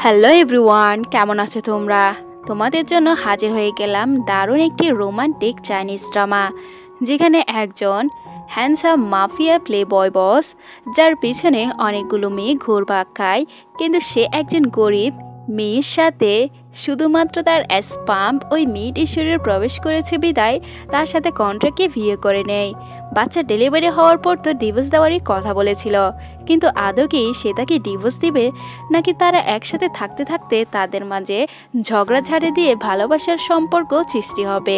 Hello everyone, কেমন আছো তোমরা? তোমাদের জন্য হাজির হয়ে গেলাম দারুণ একটি রোমান্টিক চাইনিজ ড্রামা, যেখানে একজন হ্যান্ডসাম মাফিয়া প্লে বয় বস, যার পিছনে অনেকগুলো মেয়ে ঘুরপাক খায়, কিন্তু সে একজন গরিব মেয়ের সাথে শুধুমাত্র তার স্পাম্প ওই মেয়েটি শরীরে প্রবেশ করেছে বিদায় তার সাথে কন্ট্রাক্টে বিয়ে করে নেয়। বাচ্চা ডেলিভারি হওয়ার পর তো ডিভোর্স দেওয়ারই কথা বলেছিল, কিন্তু আদৌ কি সে তাকে ডিভোর্স দিবে, নাকি তারা একসাথে থাকতে থাকতে তাদের মাঝে ঝগড়াঝাড়ি দিয়ে ভালোবাসার সম্পর্ক সৃষ্টি হবে?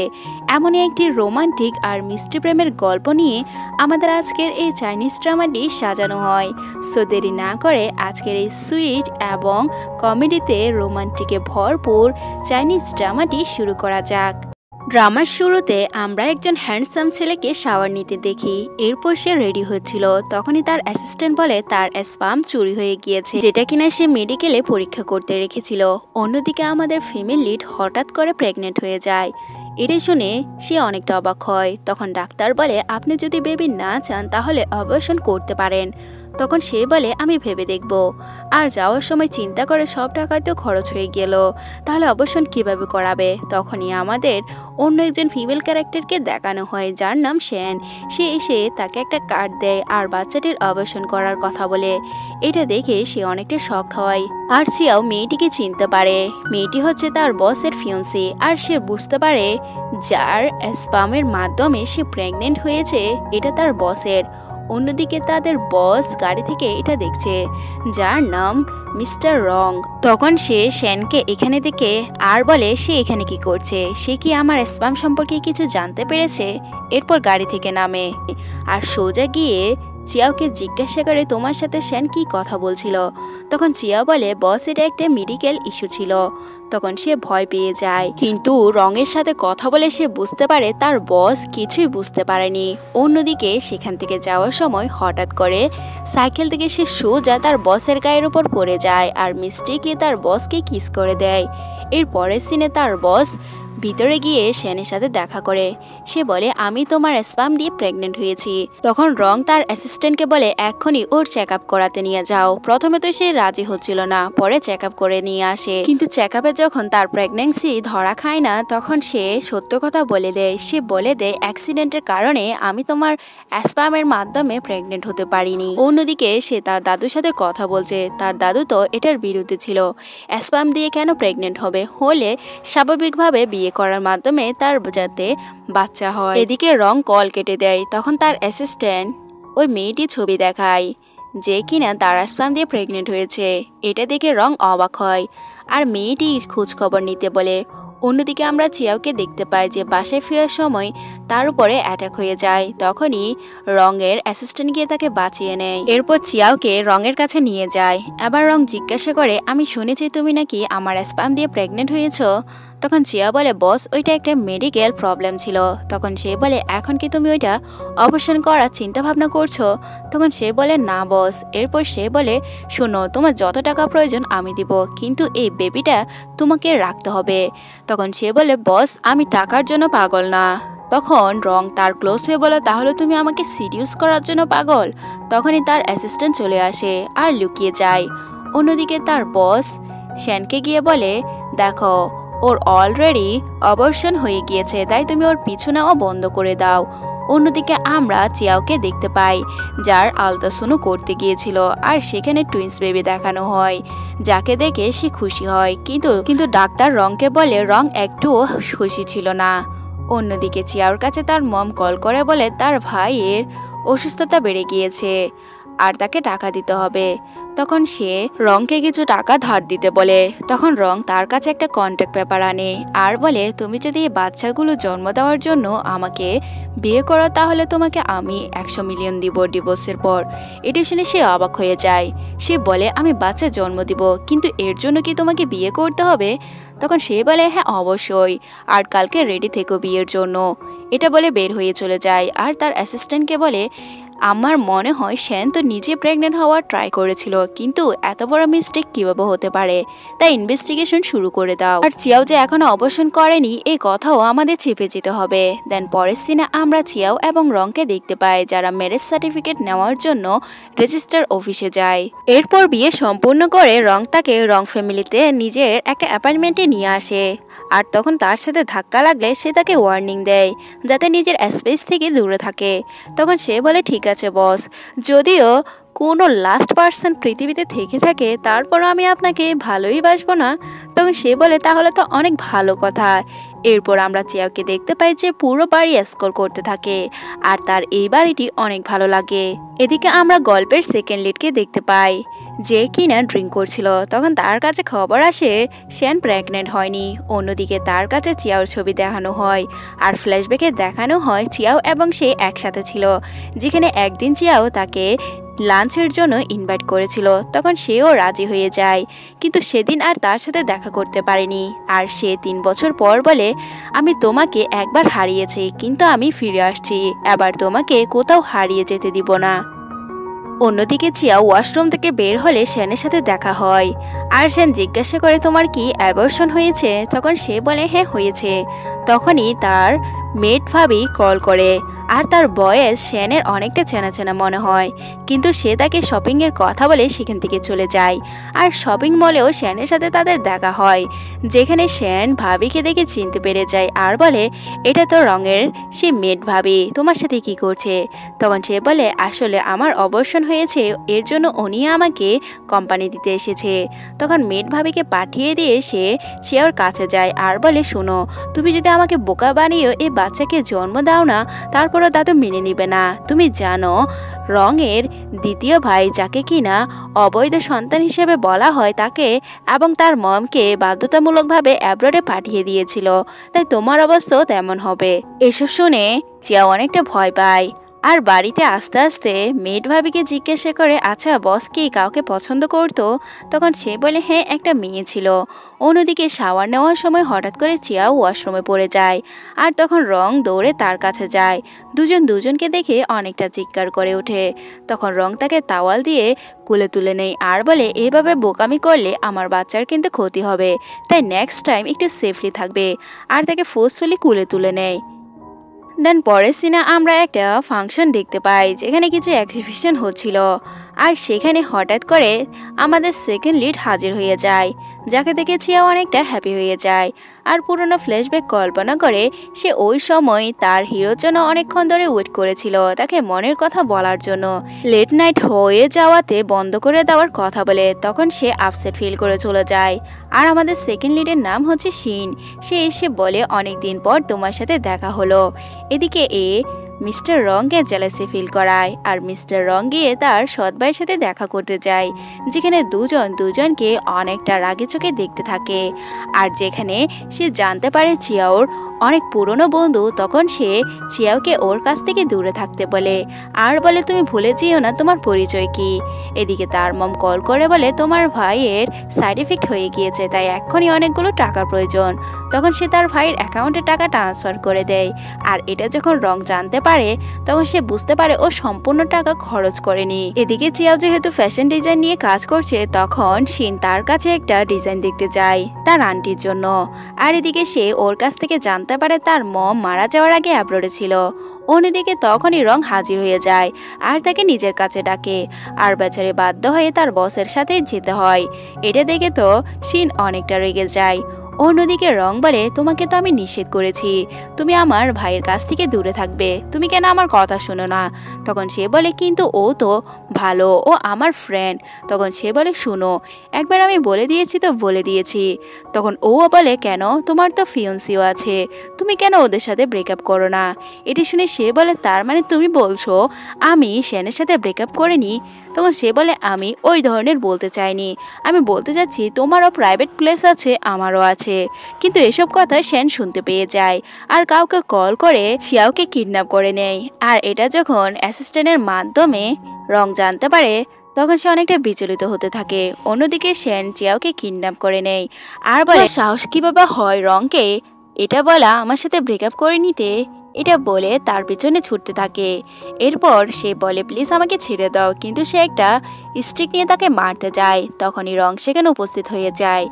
এমনই একটি রোমান্টিক আর মিষ্টি প্রেমের গল্প নিয়ে আমাদের আজকের এই চাইনিজ ড্রামাটি সাজানো হয়। সো দেরি না করে আজকের এই সুইট এবং কমেডিতে রোমান্টিকে ভরপুর চাইনিজ ড্রামাটি শুরু করা যাক। ড্রামার শুরুতে আমরা একজন হ্যান্ডসাম ছেলেকে শাওয়ার নিতে দেখি। এরপর সে রেডি হচ্ছিল, তখনই তার অ্যাসিস্ট্যান্ট বলে তার স্পাম চুরি হয়ে গিয়েছে, যেটা কিনা সে মেডিকেলে পরীক্ষা করতে রেখেছিল। অন্যদিকে আমাদের ফিমেল লিড হঠাৎ করে প্রেগনেন্ট হয়ে যায়। এটা শুনে সে অনেকটা অবাক হয়। তখন ডাক্তার বলে আপনি যদি বেবি না চান তাহলে অপারেশন করতে পারেন। তখন সে বলে আমি ভেবে দেখব। আর যাওয়ার সময় চিন্তা করে সব টাকায় তো খরচ হয়ে গেল, তাহলে অপারেশন কিভাবে করাবে? তখনই আমাদের অন্য একজন ফিমেল ক্যারেক্টারকে দেখানো হয়, যার নাম শ্যান। সে এসে তাকে একটা কার্ড দেয় আর বাচ্চাটির অপারেশন করার কথা বলে। এটা দেখে সে অনেকটা শকড হয়। আর সিয়াও মেয়েটিকে চিনতে পারে। মেয়েটি হচ্ছে তার বসের ফিয়ন্সি, আর সে বুঝতে পারে যার স্পামের মাধ্যমে সে প্রেগনেন্ট হয়েছে এটা তার বসের। অন্যদিকে তাদের বস গাড়ি থেকে এটা দেখছে, যার নাম মিস্টার রং। তখন সে শ্যানকে এখানে দেখে আর বলে সে এখানে কি করছে, সে কি আমার স্পাম সম্পর্কে কিছু জানতে পেরেছে? এরপর গাড়ি থেকে নামে আর সোজা গিয়ে চিয়াওকে জিজ্ঞাসা করে তোমার সাথে শ্যান কি কথা বলছিল। তখন চিয়াও বলে বস এটা একটা মেডিকেল ইস্যু ছিল। তখন সে ভয় পেয়ে যায়, কিন্তু রঙের সাথে কথা বলে সে বুঝতে পারে তার বস কিছুই বুঝতে পারেনি। অন্যদিকে সেখান থেকে যাওয়ার সময় হঠাৎ করে সাইকেল থেকে সে সোজা তার বসের গায়ের উপর পড়ে যায় আর মিস্টেকলি তার বসকে কিস করে দেয়। এর পরের সিনে তার বস ভিতরে গিয়ে শ্যানের সাথে দেখা করে। সে বলে আমি তোমার স্পাম দিয়ে প্রেগনেন্ট হয়েছি। তখন রং তার অ্যাসিস্ট্যান্টকে বলে এক্ষুনি ওর চেক আপ করাতে নিয়ে যাও। প্রথমে তো সে রাজি হচ্ছিল না, পরে চেক আপ করে নিয়ে আসে। কিন্তু চেক আপে যখন তার প্রেগনেন্সি ধরা খায় না, তখন সে সত্য কথা বলে দেয়। সে বলে দেয় অ্যাক্সিডেন্টের কারণে আমি তোমার স্পামের মাধ্যমে প্রেগনেন্ট হতে পারিনি। অন্যদিকে সে তার দাদুর সাথে কথা বলছে। তার দাদু তো এটার বিরুদ্ধে ছিল। স্পাম দিয়ে কেন প্রেগনেন্ট হবে? হলে স্বাভাবিকভাবে বিয়ে করার মাধ্যমে তার যাতে বাচ্চা হয়। এদিকে রং কল কেটে দেয়। তখন তার অ্যাসিস্ট্যান্ট ওই মেয়েটি ছবি দেখায় যে কিনা তার স্পাম দিয়ে প্রেগনেন্ট হয়েছে। এটা দেখে রং অবাক হয় আর মেয়েটির খোঁজ খবর নিতে বলে। অন্যদিকে আমরা চিয়াওকে দেখতে পাই যে বাসায় ফেরার সময় তার উপরে অ্যাটাক হয়ে যায়। তখনই রঙের অ্যাসিস্ট্যান্ট গিয়ে তাকে বাঁচিয়ে নেয়। এরপর চিয়াওকে রঙের কাছে নিয়ে যায়। এবার রং জিজ্ঞাসা করে আমি শুনেছি তুমি নাকি আমার স্পাম দিয়ে প্রেগনেন্ট হয়েছ। তখন চিয়া বলে বস ওইটা একটা মেডিকেল প্রবলেম ছিল। তখন সে বলে এখন কি তুমি ওইটা অপারেশন করার চিন্তা ভাবনা করছো? তখন সে বলে না বস। এরপর সে বলে শোনো তোমার যত টাকা প্রয়োজন আমি দিব, কিন্তু এই বেবিটা তোমাকে রাখতে হবে। তখন সে বলে বস আমি টাকার জন্য পাগল না। তখন রং তার ক্লোজ হয়ে বলে তাহলে তুমি আমাকে সিডিউস করার জন্য পাগল। তখনই তার অ্যাসিস্ট্যান্ট চলে আসে আর লুকিয়ে যায়। অন্যদিকে তার বস শ্যানকে গিয়ে বলে দেখো ওর অলরেডি অবর্ষণ হয়ে গিয়েছে, তাই তুমি ওর পিছু নেওয়া বন্ধ করে দাও। অন্যদিকে আমরা চিয়াওকে দেখতে পাই, যার আলট্রাসাউন্ড করতে গিয়েছিল আর সেখানে টুইন্স বেবি দেখানো হয়, যাকে দেখে সে খুশি হয়। কিন্তু ডাক্তার রংকে বলে রং একটুও খুশি ছিল না। অন্যদিকে চিয়াওর কাছে তার মম কল করে বলে তার ভাইয়ের অসুস্থতা বেড়ে গিয়েছে আর তাকে টাকা দিতে হবে। তখন সে রংকে কিছু টাকা ধার দিতে বলে। তখন রং তার কাছে একটা কন্ট্যাক্ট পেপার আনে আর বলে তুমি যদি এই বাচ্চাগুলো জন্ম দেওয়ার জন্য আমাকে বিয়ে করো তাহলে তোমাকে আমি 100 মিলিয়ন দিব ডিভোর্সের পর। এটি শুনে সে অবাক হয়ে যায়। সে বলে আমি বাচ্চা জন্ম দিব, কিন্তু এর জন্য কি তোমাকে বিয়ে করতে হবে? তখন সে বলে হ্যাঁ অবশ্যই, আর কালকে রেডি থেকো বিয়ের জন্য। এটা বলে বের হয়ে চলে যায় আর তার অ্যাসিস্ট্যান্টকে বলে আমার মনে হয় শ্যান তো নিজে প্রেগনেন্ট হওয়ার ট্রাই করেছিল, কিন্তু এত বড় মিস্টেক কিভাবে হতে পারে, তাই ইনভেস্টিগেশন শুরু করে দাও। আর চিয়াও যে এখনো অবসান করেনি এই কথাও আমাদের চেপে যেতে হবে। দেন পরের সিনে আমরা চিয়াও এবং রংকে দেখতে পাই যারা ম্যারেজ সার্টিফিকেট নেওয়ার জন্য রেজিস্টার অফিসে যায়। এরপর বিয়ে সম্পূর্ণ করে রং তাকে রং ফ্যামিলিতে নিজের একটা অ্যাপার্টমেন্টে নিয়ে আসে। আর তখন তার সাথে ধাক্কা লাগলে সে তাকে ওয়ার্নিং দেয় যাতে নিজের স্পেস থেকে দূরে থাকে। তখন সে বলে ঠিক আছে বস, যদিও কোনো লাস্ট পার্সন পৃথিবীতে থেকে থাকে তারপরও আমি আপনাকে ভালোই বাসবো না। তখন সে বলে তাহলে তো অনেক ভালো কথা। এরপর আমরা চিয়াওকে দেখতে পাই যে পুরো বাড়ি স্ক্রল করতে থাকে আর তার এই বাড়িটি অনেক ভালো লাগে। এদিকে আমরা গল্পের সেকেন্ড লিডকে দেখতে পাই যে কিনা ড্রিঙ্ক করছিল। তখন তার কাছে খবর আসে শ্যান প্রেগনেন্ট হয়নি। অন্যদিকে তার কাছে চিয়াওর ছবি দেখানো হয় আর ফ্ল্যাশব্যাকে দেখানো হয় চিয়াও এবং সে একসাথে ছিল, যেখানে একদিন চিয়াও তাকে লাঞ্চের জন্য ইনভাইট করেছিল। তখন সেও রাজি হয়ে যায়, কিন্তু সেদিন আর তার সাথে দেখা করতে পারেনি। আর সে 3 বছর পর বলে আমি তোমাকে একবার হারিয়েছি, কিন্তু আমি ফিরে আসছি, এবার তোমাকে কোথাও হারিয়ে যেতে দিব না। অন্যদিকে চিয়া ওয়াশরুম থেকে বের হলে শ্যানের সাথে দেখা হয় আর শ্যান জিজ্ঞাসা করে তোমার কি অ্যাবর্শন হয়েছে? তখন সে বলে হ্যাঁ হয়েছে। তখনই তার মেড ভাবি কল করে আর তার বয়স শ্যানের অনেকটা চেনা চেনা মনে হয়, কিন্তু সে তাকে শপিংয়ের কথা বলে সেখান থেকে চলে যায়। আর শপিং মলেও শ্যানের সাথে তাদের দেখা হয়, যেখানে শ্যান ভাবিকে দেখে চিনতে পেরে যায় আর বলে এটা তো রঙের সে মেড ভাবি, তোমার সাথে কি করছে? তখন সে বলে আসলে আমার অবসর হয়েছে, এর জন্য উনি আমাকে কোম্পানি দিতে এসেছে। তখন মেড ভাবিকে পাঠিয়ে দিয়ে সে চেয়ার কাছে যায় আর বলে শোনো, তুমি যদি আমাকে বোকা বানিয়ে এই বাচ্চাকে জন্ম দাও না তারপরও দাদু মেনে নিবে না। তুমি জানো রঙের দ্বিতীয় ভাই যাকে কিনা অবৈধ সন্তান হিসেবে বলা হয় তাকে এবং তার মমকে বাধ্যতামূলকভাবে অ্যাব্রডে পাঠিয়ে দিয়েছিল, তাই তোমার অবস্থাও তেমন হবে। এসব শুনে চিয়া অনেকটা ভয় পায় আর বাড়িতে আস্তে আস্তে মেড ভাবিকে জিজ্ঞাসা করে আচ্ছা বস কি কাউকে পছন্দ করতো? তখন সে বলে হ্যাঁ একটা মেয়ে ছিল। অন্যদিকে শাওয়ার নেওয়ার সময় হঠাৎ করে চিয়া ওয়াশরুমে পড়ে যায় আর তখন রং দৌড়ে তার কাছে যায়। দুজন দুজনকে দেখে অনেকটা চিৎকার করে ওঠে। তখন রং তাকে তাওয়াল দিয়ে কুলে তুলে নেয় আর বলে এভাবে বোকামি করলে আমার বাচ্চার কিন্তু ক্ষতি হবে, তাই নেক্সট টাইম একটু সেফলি থাকবে, আর তাকে ফোর্সফুলি কুলে তুলে নেয়। দেন পরের সিনে আমরা একটা ফাংশন দেখতে পাই যেখানে কিছু এক্সিবিশন হচ্ছিল আর সেখানে হঠাৎ করে আমাদের সেকেন্ড লিড হাজির হয়ে যায়, যাকে দেখে চিয়া অনেকটা হ্যাপি হয়ে যায় আর পুরনো ফ্ল্যাশব্যাক কল্পনা করে সে ওই সময় তার হিরোর জন্য অনেকক্ষণ ধরে ওয়েট করেছিল তাকে মনের কথা বলার জন্য। লেট নাইট হয়ে যাওয়াতে বন্ধ করে দেওয়ার কথা বলে তখন সে আপসেট ফিল করে চলে যায়। আর আমাদের সেকেন্ড লিডের নাম হচ্ছে শিন। সে এসে বলে অনেক দিন পর তোমার সাথে দেখা হলো। এদিকে মিস্টার রংকে জেলাসি ফিল করায় আর মিস্টার রং গিয়ে তার সৎ ভাইয়ের সাথে দেখা করতে যায়, যেখানে দুজন দুজনকে অনেকটা রাগে চোখে দেখতে থাকে। আর যেখানে সে জানতে পারে চিয়াওর অনেক পুরনো বন্ধু, তখন সে চিয়াওকে ওর কাছ থেকে দূরে থাকতে বলে আর বলে তুমি ভুলে যেও না তোমার পরিচয় কি। এদিকে তার মম কল করে বলে তোমার ভাইয়ের সাইড এফেক্ট হয়ে গিয়েছে, তাই এক্ষুনি অনেকগুলো টাকার প্রয়োজন। তখন সে তার ভাইয়ের অ্যাকাউন্টে টাকা ট্রান্সফার করে দেয় আর এটা যখন রং জানতে পারে তখন সে বুঝতে পারে ও সম্পূর্ণ টাকা খরচ করেনি। এদিকে চিয়াও যেহেতু ফ্যাশন ডিজাইন নিয়ে কাজ করছে তখন শিন তার কাছে একটা ডিজাইন দেখতে যায় তার আন্টির জন্য। আর এদিকে সে ওর কাছ থেকে জানতে পারে তার মম মারা যাওয়ার আগে অ্যাব্রোডে ছিল। অন্যদিকে তখনই রং হাজির হয়ে যায় আর তাকে নিজের কাছে ডাকে আর বেচারে বাধ্য হয়ে তার বসের সাথে যেতে হয়। এটা দেখে তো শিন অনেকটা রেগে যায়। অন্যদিকে রং বলে তোমাকে তো আমি নিষেধ করেছি তুমি আমার ভাইয়ের কাছ থেকে দূরে থাকবে, তুমি কেন আমার কথা শোনো না? তখন সে বলে কিন্তু ও তো ভালো, ও আমার ফ্রেন্ড। তখন সে বলে শুনো একবার আমি বলে দিয়েছি তো বলে দিয়েছি। তখন ও বলে কেন, তোমার তো ফিয়ন্সিও আছে, তুমি কেন ওদের সাথে ব্রেকআপ করো না? এটি শুনে সে বলে তার মানে তুমি বলছো আমি শ্যানের সাথে ব্রেকআপ করিনি? তখন সে বলে আমি ওই ধরনের বলতে চাইনি, আমি বলতে চাচ্ছি তোমারও প্রাইভেট প্লেস আছে আমারও আছে। কিন্তু এসব কথা শ্যান শুনতে পেয়ে যায় আর কাউকে কল করে চিয়াওকে কিডন্যাপ করে নেয়। আর এটা যখন অ্যাসিস্ট্যান্টের মাধ্যমে রং জানতে পারে তখন সে অনেকটা বিচলিত হতে থাকে। অন্যদিকে শ্যান চিয়াওকে কিডন্যাপ করে নেয় আর বলে সাহস কিভাবে হয় রংকে এটা বলা আমার সাথে ব্রেকআপ করে নিতে? এটা বলে তার পিছনে ছুটতে থাকে। এরপর সে বলে প্লিজ আমাকে ছেড়ে দাও, কিন্তু সে একটা স্টিক নিয়ে তাকে মারতে যায়। তখনই রং সেখানে উপস্থিত হয়ে যায়।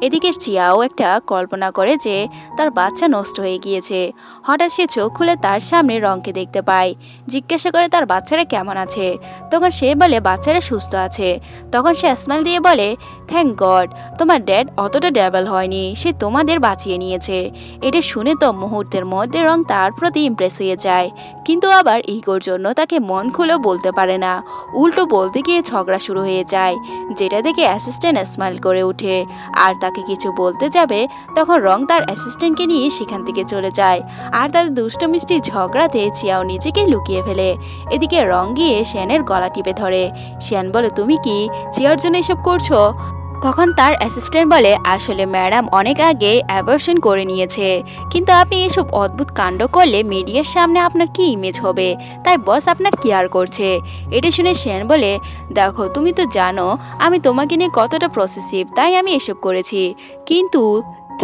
এদিকে চিয়াও একটা কল্পনা করে যে তার বাচ্চা নষ্ট হয়ে গিয়েছে। হঠাৎ সে চোখ খুলে তার সামনে রংকে দেখতে পায়। জিজ্ঞাসা করে তার বাচ্চারা কেমন আছে। তখন সে বলে বাচ্চারা সুস্থ আছে। তখন সে স্মাইল দিয়ে বলে থ্যাংক গড, তোমার ড্যাড অতটা ডেভেল হয়নি, সে তোমাদের বাঁচিয়ে নিয়েছে। এটা শুনে তো মুহূর্তের মধ্যে রং তার প্রতি ইমপ্রেস হয়ে যায়, কিন্তু আবার ইগোর জন্য তাকে মন খুলেও বলতে পারে না। উল্টো বলতে গিয়ে ঝগড়া শুরু হয়ে যায়, যেটা দেখে অ্যাসিস্ট্যান্ট স্মাইল করে ওঠে। আর তাকে কিছু বলতে যাবে, তখন রং তার অ্যাসিস্ট্যান্টকে নিয়ে সেখান থেকে চলে যায়। আর তাদের দুষ্ট মিষ্টি ঝগড়াতে চিয়াও নিজেকে লুকিয়ে ফেলে। এদিকে রং গিয়ে শিয়ানের গলা টিপে ধরে। শিয়ান বলে তুমি কি চিয়ার জন্য এসব করছো? তখন তার অ্যাসিস্ট্যান্ট বলে আসলে ম্যাডাম অনেক আগে অ্যাবর্শন করে নিয়েছে, কিন্তু আপনি এসব অদ্ভুত কাণ্ড করলে মিডিয়ার সামনে আপনার কি ইমেজ হবে, তাই বস আপনার কেয়ার করছে। এটা শুনে শিয়ান বলে দেখো তুমি তো জানো আমি তোমাকে নিয়ে কতটা প্রসেসিভ, তাই আমি এসব করেছি। কিন্তু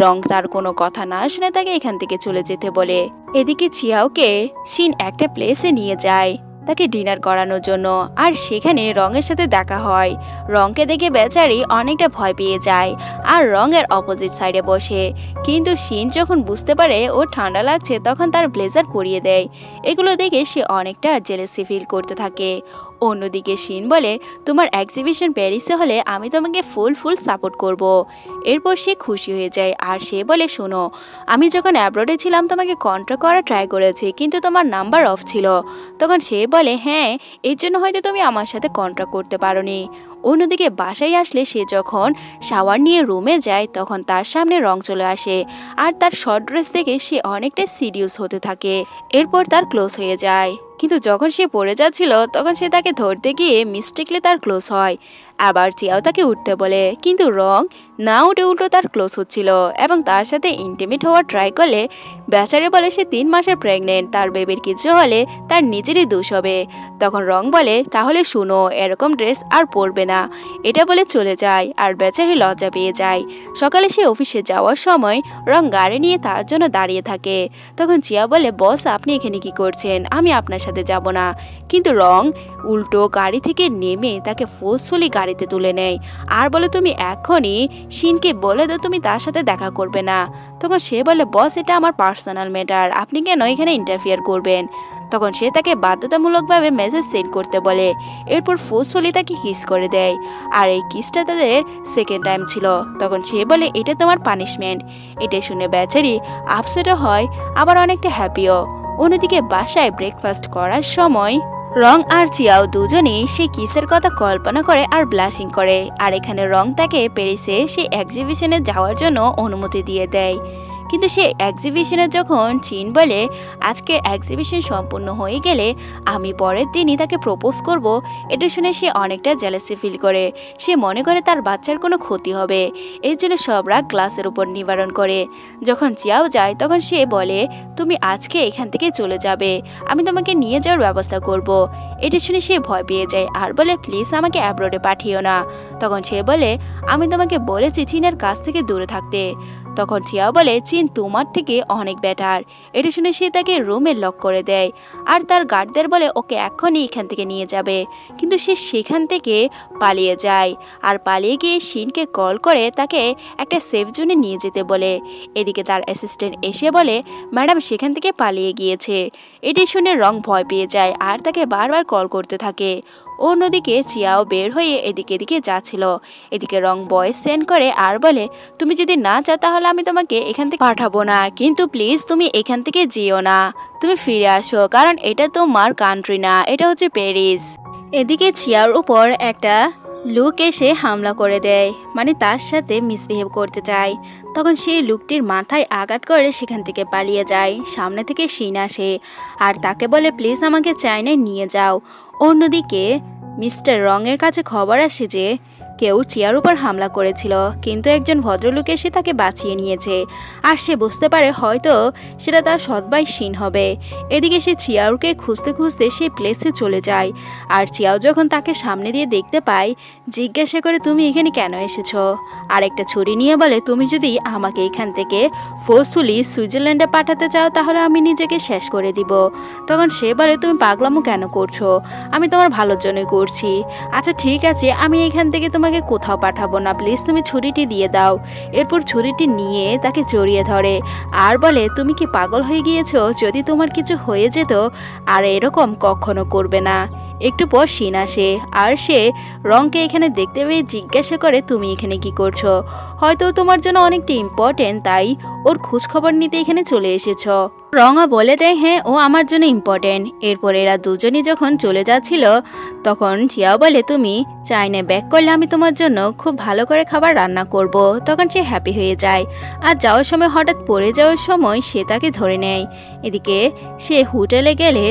রং তার কোনো কথা না শুনে তাকে এখান থেকে চলে যেতে বলে। এদিকে চিয়াওকে শিন একটা প্লেসে নিয়ে যায় তাকে ডিনার করানোর জন্য, আর সেখানে রঙের সাথে দেখা হয়। রংকে দেখে বেচারি অনেকটা ভয় পেয়ে যায় আর রঙের অপোজিট সাইডে বসে। কিন্তু শিন যখন বুঝতে পারে ও ঠান্ডা লাগছে তখন তার ব্লেজার পরিয়ে দেয়। এগুলো দেখে সে অনেকটা জেলেসি ফিল করতে থাকে। অন্যদিকে শিন বলে তোমার এক্সিবিশন প্যারিসে হলে আমি তোমাকে ফুল সাপোর্ট করব। এরপর সে খুশি হয়ে যায় আর সে বলে শোনো, আমি যখন অ্যাব্রডে ছিলাম তোমাকে কন্ট্যাক্ট করা ট্রাই করেছি, কিন্তু তোমার নাম্বার অফ ছিল। তখন সে বলে হ্যাঁ, এর জন্য হয়তো তুমি আমার সাথে কন্ট্যাক্ট করতে পারোনি। অন্যদিকে বাসায় আসলে সে যখন শাওয়ার নিয়ে রুমে যায় তখন তার সামনে রং চলে আসে আর তার শর্ট ড্রেস দেখে সে অনেকটা সিরিয়াস হতে থাকে। এরপর তার ক্লোজ হয়ে যায়, কিন্তু যখন সে পড়ে যাচ্ছিল তখন সে তাকে ধরতে গিয়ে মিস্টেকলি তার ক্লোজ হয়। আবার চিয়াও তাকে উঠতে বলে, কিন্তু রং না উঠে উল্টো তার ক্লোজ হচ্ছিল এবং তার সাথে ইন্টিমেট হওয়ার ট্রাই করলে বেচারি বলে সে 3 মাসের প্রেগনেন্ট, তার বেবির কিছু হলে তার নিজেরই দোষ হবে। তখন রং বলে তাহলে শুনো, এরকম ড্রেস আর পরবে না। এটা বলে চলে যায় আর বেচারি লজ্জা পেয়ে যায়। সকালে সে অফিসে যাওয়ার সময় রং গাড়ি নিয়ে তার জন্য দাঁড়িয়ে থাকে। তখন চিয়া বলে বস আপনি এখানে কি করছেন, আমি আপনার সাথে যাব না। কিন্তু রং উল্টো গাড়ি থেকে নেমে তাকে ফোর্সফুলি গাড়িতে তুলে নেয় আর বলে তুমি এখনই শিনকে বলে দাও তুমি তার সাথে দেখা করবে না। তখন সে বলে বস এটা আমার পার্সোনাল ম্যাটার, আপনি কেন এখানে ইন্টারফিয়ার করবেন। তখন সে তাকে বাধ্যতামূলকভাবে মেসেজ সেন্ড করতে বলে। এরপর ফোর্সফুলি তাকে কিস করে দেয় আর এই কিসটা তাদের সেকেন্ড টাইম ছিল। তখন সে বলে এটা তোমার পানিশমেন্ট। এটা শুনে বেচারি আপসেটও হয় আবার অনেকটা হ্যাপিও। অন্যদিকে বাসায় ব্রেকফাস্ট করার সময় রং আর চিয়াও দুজনেই সে কিসের কথা কল্পনা করে আর ব্লাশিং করে। আর এখানে রং তাকে প্যারিসে সে এক্সিবিশনে যাওয়ার জন্য অনুমতি দিয়ে দেয়। কিন্তু সে এক্সিবিশনে যখন চিন বলে আজকের এক্সিবিশন সম্পূর্ণ হয়ে গেলে আমি পরের দিনই তাকে প্রপোজ করব, এটা শুনে সে অনেকটা জেলাসি ফিল করে। সে মনে করে তার বাচ্চার কোনো ক্ষতি হবে, এর জন্য সব রাগ গ্লাসের উপর নিবারণ করে। যখন চিয়াও যায় তখন সে বলে তুমি আজকে এখান থেকে চলে যাবে, আমি তোমাকে নিয়ে যাওয়ার ব্যবস্থা করব। এটা শুনে সে ভয় পেয়ে যায় আর বলে প্লিজ আমাকে অ্যাব্রোডে পাঠিও না। তখন সে বলে আমি তোমাকে বলেছি চীনের কাছ থেকে দূরে থাকতে। তখন চিয়া বলে চীন তোমার থেকে অনেক বেটার। এটা শুনে সে তাকে রুমে লক করে দেয় আর তার গার্ডদের বলে ওকে এখনই এখান থেকে নিয়ে যাবে। কিন্তু সে সেখান থেকে পালিয়ে যায় আর পালিয়ে গিয়ে শিনকে কল করে তাকে একটা সেফ জোনে নিয়ে যেতে বলে। এদিকে তার অ্যাসিস্ট্যান্ট এসে বলে ম্যাডাম সেখান থেকে পালিয়ে গিয়েছে। এটি শুনে রং ভয় পেয়ে যায় আর তাকে বারবার কল করতে থাকে। অন্যদিকে চিয়াও বের হয়ে এদিকে যাচ্ছিল। এদিকে রং ভয়েস সেন্ড করে আর বলে তুমি যদি না চাও তাহলে আমি তোমাকে এখান থেকে পাঠাবো না, কিন্তু প্লিজ তুমি এখান থেকে যেও না, তুমি ফিরে আসো, কারণ এটা তোমার কান্ট্রি না, এটা হচ্ছে প্যারিস। এদিকে চিয়ার উপর একটা লোক এসে হামলা করে দেয়, মানে তার সাথে মিসবিহেভ করতে চায়। তখন সেই লোকটির মাথায় আঘাত করে সেখান থেকে পালিয়ে যায়। সামনে থেকে শিন আসে আর তাকে বলে প্লিজ আমাকে চায়নায় নিয়ে যাও। অন্যদিকে মিস্টার রঙের কাছে খবর আসে যে কেউ চিয়ার উপর হামলা করেছিল, কিন্তু একজন ভদ্রলোক এসে তাকে বাঁচিয়ে নিয়েছে। আর সে বুঝতে পারে হয়তো সেটা তার সৎ ভাই শিন হবে। এদিকে সে চিয়াওকে খুঁজতে খুঁজতে সেই প্লেসে চলে যায়। আর চিয়াও যখন তাকে সামনে দিয়ে দেখতে পায়, জিজ্ঞাসা করে তুমি এখানে কেন এসেছো। আর একটা ছুরি নিয়ে বলে তুমি যদি আমাকে এখান থেকে ফোর্সফুলি সুইজারল্যান্ডে পাঠাতে চাও তাহলে আমি নিজেকে শেষ করে দিব। তখন সে বলে তুমি পাগলামো কেন করছো, আমি তোমার ভালোর জন্যই করছি। আচ্ছা ঠিক আছে, আমি এখান থেকে তোমাকে কোথাও পাঠাবো না, প্লিজ তুমি ছুরিটি দিয়ে দাও। এরপর ছুরিটি নিয়ে তাকে জড়িয়ে ধরে আর বলে তুমি কি পাগল হয়ে গিয়েছো, যদি তোমার কিছু হয়ে যেত আর এরকম কখনো করবে না। একটু পর শিন আসে আর সে রংকে এখানে দেখতে পেয়ে জিজ্ঞাসা করে তুমি এখানে কি করছো, হয়তো তোমার জন্য অনেকটা ইম্পর্টেন্ট তাই ওর খোঁজ খবর নিতে এখানে চলে এসেছো। রঙা বলে দেয় হ্যাঁ ও আমার জন্য ইম্পর্টেন্ট। এরপর এরা দুজনই যখন চলে যাচ্ছিল তখন চিয়াও বলে তুমি চাইনে ব্যাক করলে আমি তোমার জন্য খুব ভালো করে খাবার রান্না করব। তখন সে হ্যাপি হয়ে যায়। আর যাওয়ার সময় হঠাৎ পড়ে যাওয়ার সময় সে তাকে ধরে নেয়। এদিকে সে হোটেলে গেলে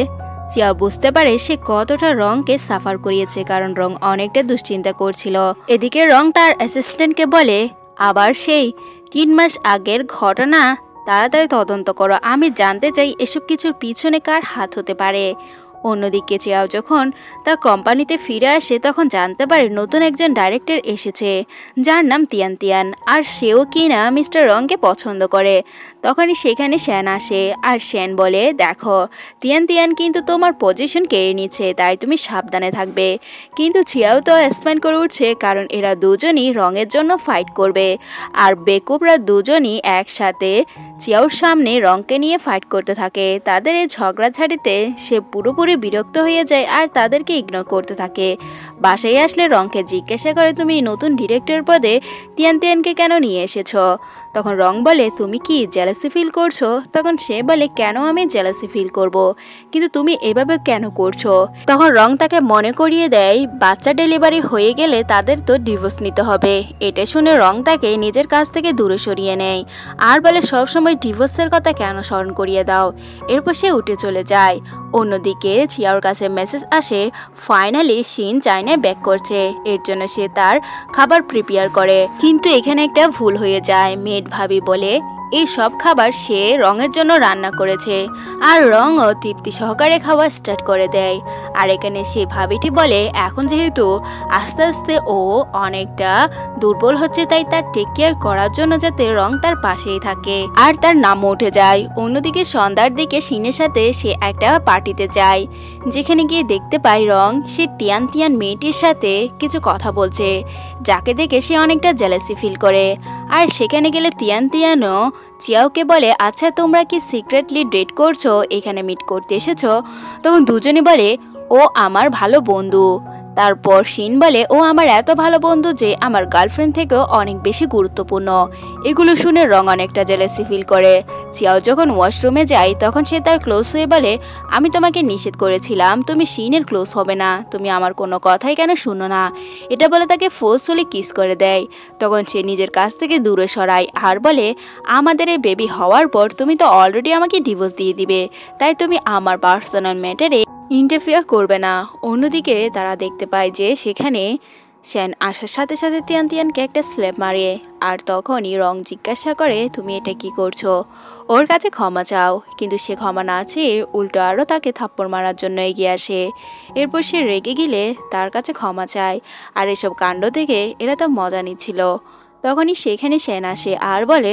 চিয়া বুঝতে পারে সে কতটা রংকে সাফার করিয়েছে, কারণ রং অনেকটা দুশ্চিন্তা করছিল। এদিকে রং তার অ্যাসিস্ট্যান্টকে বলে আবার সেই 3 মাস আগের ঘটনা তাড়াতাড়ি তদন্ত করো, আমি জানতে চাই এসব কিছুর পিছনে কার হাত হতে পারে। অন্যদিকে চিয়াও যখন তার কোম্পানিতে ফিরে আসে তখন জানতে পারে নতুন একজন ডাইরেক্টর এসেছে যার নাম তিয়ান তিয়ান, আর সেও কিনা মিস্টার রংকে পছন্দ করে। তখনই সেখানে শ্যান আসে আর শ্যান বলে দেখো তিয়ান তিয়ান কিন্তু তোমার পজিশন কেড়ে নিচ্ছে, তাই তুমি সাবধানে থাকবে। কিন্তু চিয়াও তো এক্সপ্লেন করে উঠছে কারণ এরা দুজনই রঙের জন্য ফাইট করবে। আর বেকুবরা দুজনই একসাথে চিয়াওর সামনে রংকে নিয়ে ফাইট করতে থাকে। তাদের এই ঝগড়াঝাড়িতে সে পুরোপুরি বিরক্ত হয়ে যায় আর তাদেরকে ইগনোর করতে থাকে। বাসায় আসলে রংকে জিজ্ঞাসা করে তুমি নতুন ডিরেক্টর পদে তিয়ান তিয়ানকে কেন নিয়ে এসেছো। তখন রং বলে তুমি কি জেলাসি ফিল করছো। তখন সে বলে কেন আমি জেলাসি ফিল করব, কিন্তু তুমি এভাবে কেন করছো। তখন রং তাকে মনে করিয়ে দেয় বাচ্চা ডেলিভারি হয়ে গেলে তাদের তো ডিভোর্স নিতে হবে। এটা শুনে রং তাকে নিজের কাছ থেকে দূরে সরিয়ে নেয় আর বলে সবসময় ডিভোর্সের কথা কেন স্মরণ করিয়ে দাও। এরপর সে উঠে চলে যায়। অন্যদিকে চিয়াওর কাছে মেসেজ আসে ফাইনালি শিন চায়নায় ব্যাক করছে, এর জন্য সে তার খাবার প্রিপেয়ার করে। কিন্তু এখানে একটা ভুল হয়ে যায়, মেড ভাবি বলে এই সব খাবার সে রঙের জন্য রান্না করেছে আর রঙও তৃপ্তি সহকারে খাওয়া স্টার্ট করে দেয়। আর এখানে সে ভাবিটি বলে এখন যেহেতু আস্তে আস্তে ও অনেকটা দুর্বল হচ্ছে তাই তার টেক কেয়ার করার জন্য যাতে রং তার পাশেই থাকে আর তার নামও উঠে যায়। অন্যদিকে সন্ধ্যার দিকে শিনের সাথে সে একটা পার্টিতে যায়, যেখানে গিয়ে দেখতে পায় রং সে তিয়ান তিয়ান মেয়েটির সাথে কিছু কথা বলছে, যাকে দেখে সে অনেকটা জেলাসি ফিল করে। আর সেখানে গেলে তিয়ান তিয়ানও চিয়াওকে বলে আচ্ছা তোমরা কি সিক্রেটলি ডেট করছো, এখানে মিট করতে এসেছো। তখন দুজনে বলে ও আমার ভালো বন্ধু। তারপর শিন বলে ও আমার এত ভালো বন্ধু যে আমার গার্লফ্রেন্ড থেকেও অনেক বেশি গুরুত্বপূর্ণ। এগুলো শুনে রং অনেকটা জেলাসি ফিল করে। চিয়াও যখন ওয়াশরুমে যায় তখন সে তার ক্লোজ হয়ে বলে আমি তোমাকে নিষেধ করেছিলাম তুমি শিনের ক্লোজ হবে না, তুমি আমার কোনো কথাই কেন শুনো না। এটা বলে তাকে ফোর্সফুলি কিস করে দেয়। তখন সে নিজের কাছ থেকে দূরে সরায় আর বলে আমাদের এই বেবি হওয়ার পর তুমি তো অলরেডি আমাকে ডিভোর্স দিয়ে দিবে, তাই তুমি আমার পার্সোনাল ম্যাটারে ইন্টারফেয়ার করবে না। অন্যদিকে তারা দেখতে পায় যে সেখানে শ্যান আসার সাথে সাথে তিয়ান তিয়ানকে একটা স্ল্যাপ মারে। আর তখনই রং জিজ্ঞাসা করে তুমি এটা কি করছো, ওর কাছে ক্ষমা চাও। কিন্তু সে ক্ষমা না চেয়ে উল্টো আরও তাকে থাপ্পড় মারার জন্য এগিয়ে আসে। এরপর সে রেগে গেলে তার কাছে ক্ষমা চায়। আর এসব কাণ্ড থেকে এরা তো মজা নিচ্ছিল। তখনই সেখানে শ্যান আসে আর বলে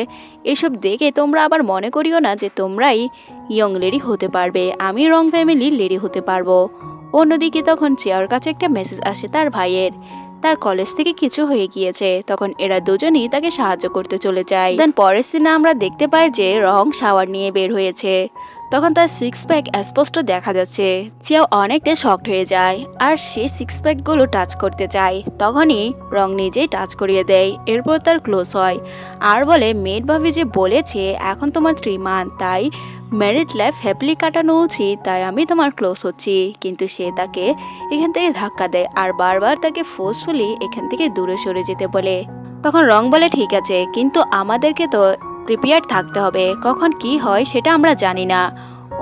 এসব দেখে তোমরা আবার মনে করিও না যে তোমরাই ইয়ং লেডি হতে পারবে, আমি রং ফ্যামিলির লেডি হতে পারবো। অন্যদিকে তখন চিয়ার কাছে একটা মেসেজ আসে তার ভাইয়ের, তার কলেজ থেকে কিছু হয়ে গিয়েছে। তখন এরা দুজনই তাকে সাহায্য করতে চলে যায়। দেন পরের সিনে আমরা দেখতে পাই যে রং শাওয়ার নিয়ে বের হয়েছে। তখন তার সিক্স প্যাক স্পষ্ট দেখা যাচ্ছে। চিয়াও অনেকটা শকড হয়ে যায় আর সে সিক্স প্যাকগুলো টাচ করতে চায়। তখনই রং নিজেই টাচ করিয়ে দেয়। এরপর তার ক্লোজ হয় আর বলে মেড ভাবি যে বলেছে এখন তোমার 3 মান্থ, তাই ম্যারিড লাইফ হ্যাপিলি কাটানো উচিত, তাই আমি তোমার ক্লোজ হচ্ছি। কিন্তু সে তাকে এখান থেকে ধাক্কা দেয় আর বারবার তাকে ফোর্সফুলি এখান থেকে দূরে সরে যেতে বলে। তখন রং বলে ঠিক আছে, কিন্তু আমাদেরকে তো প্রিপেয়ার থাকতে হবে, কখন কি হয় সেটা আমরা জানি না।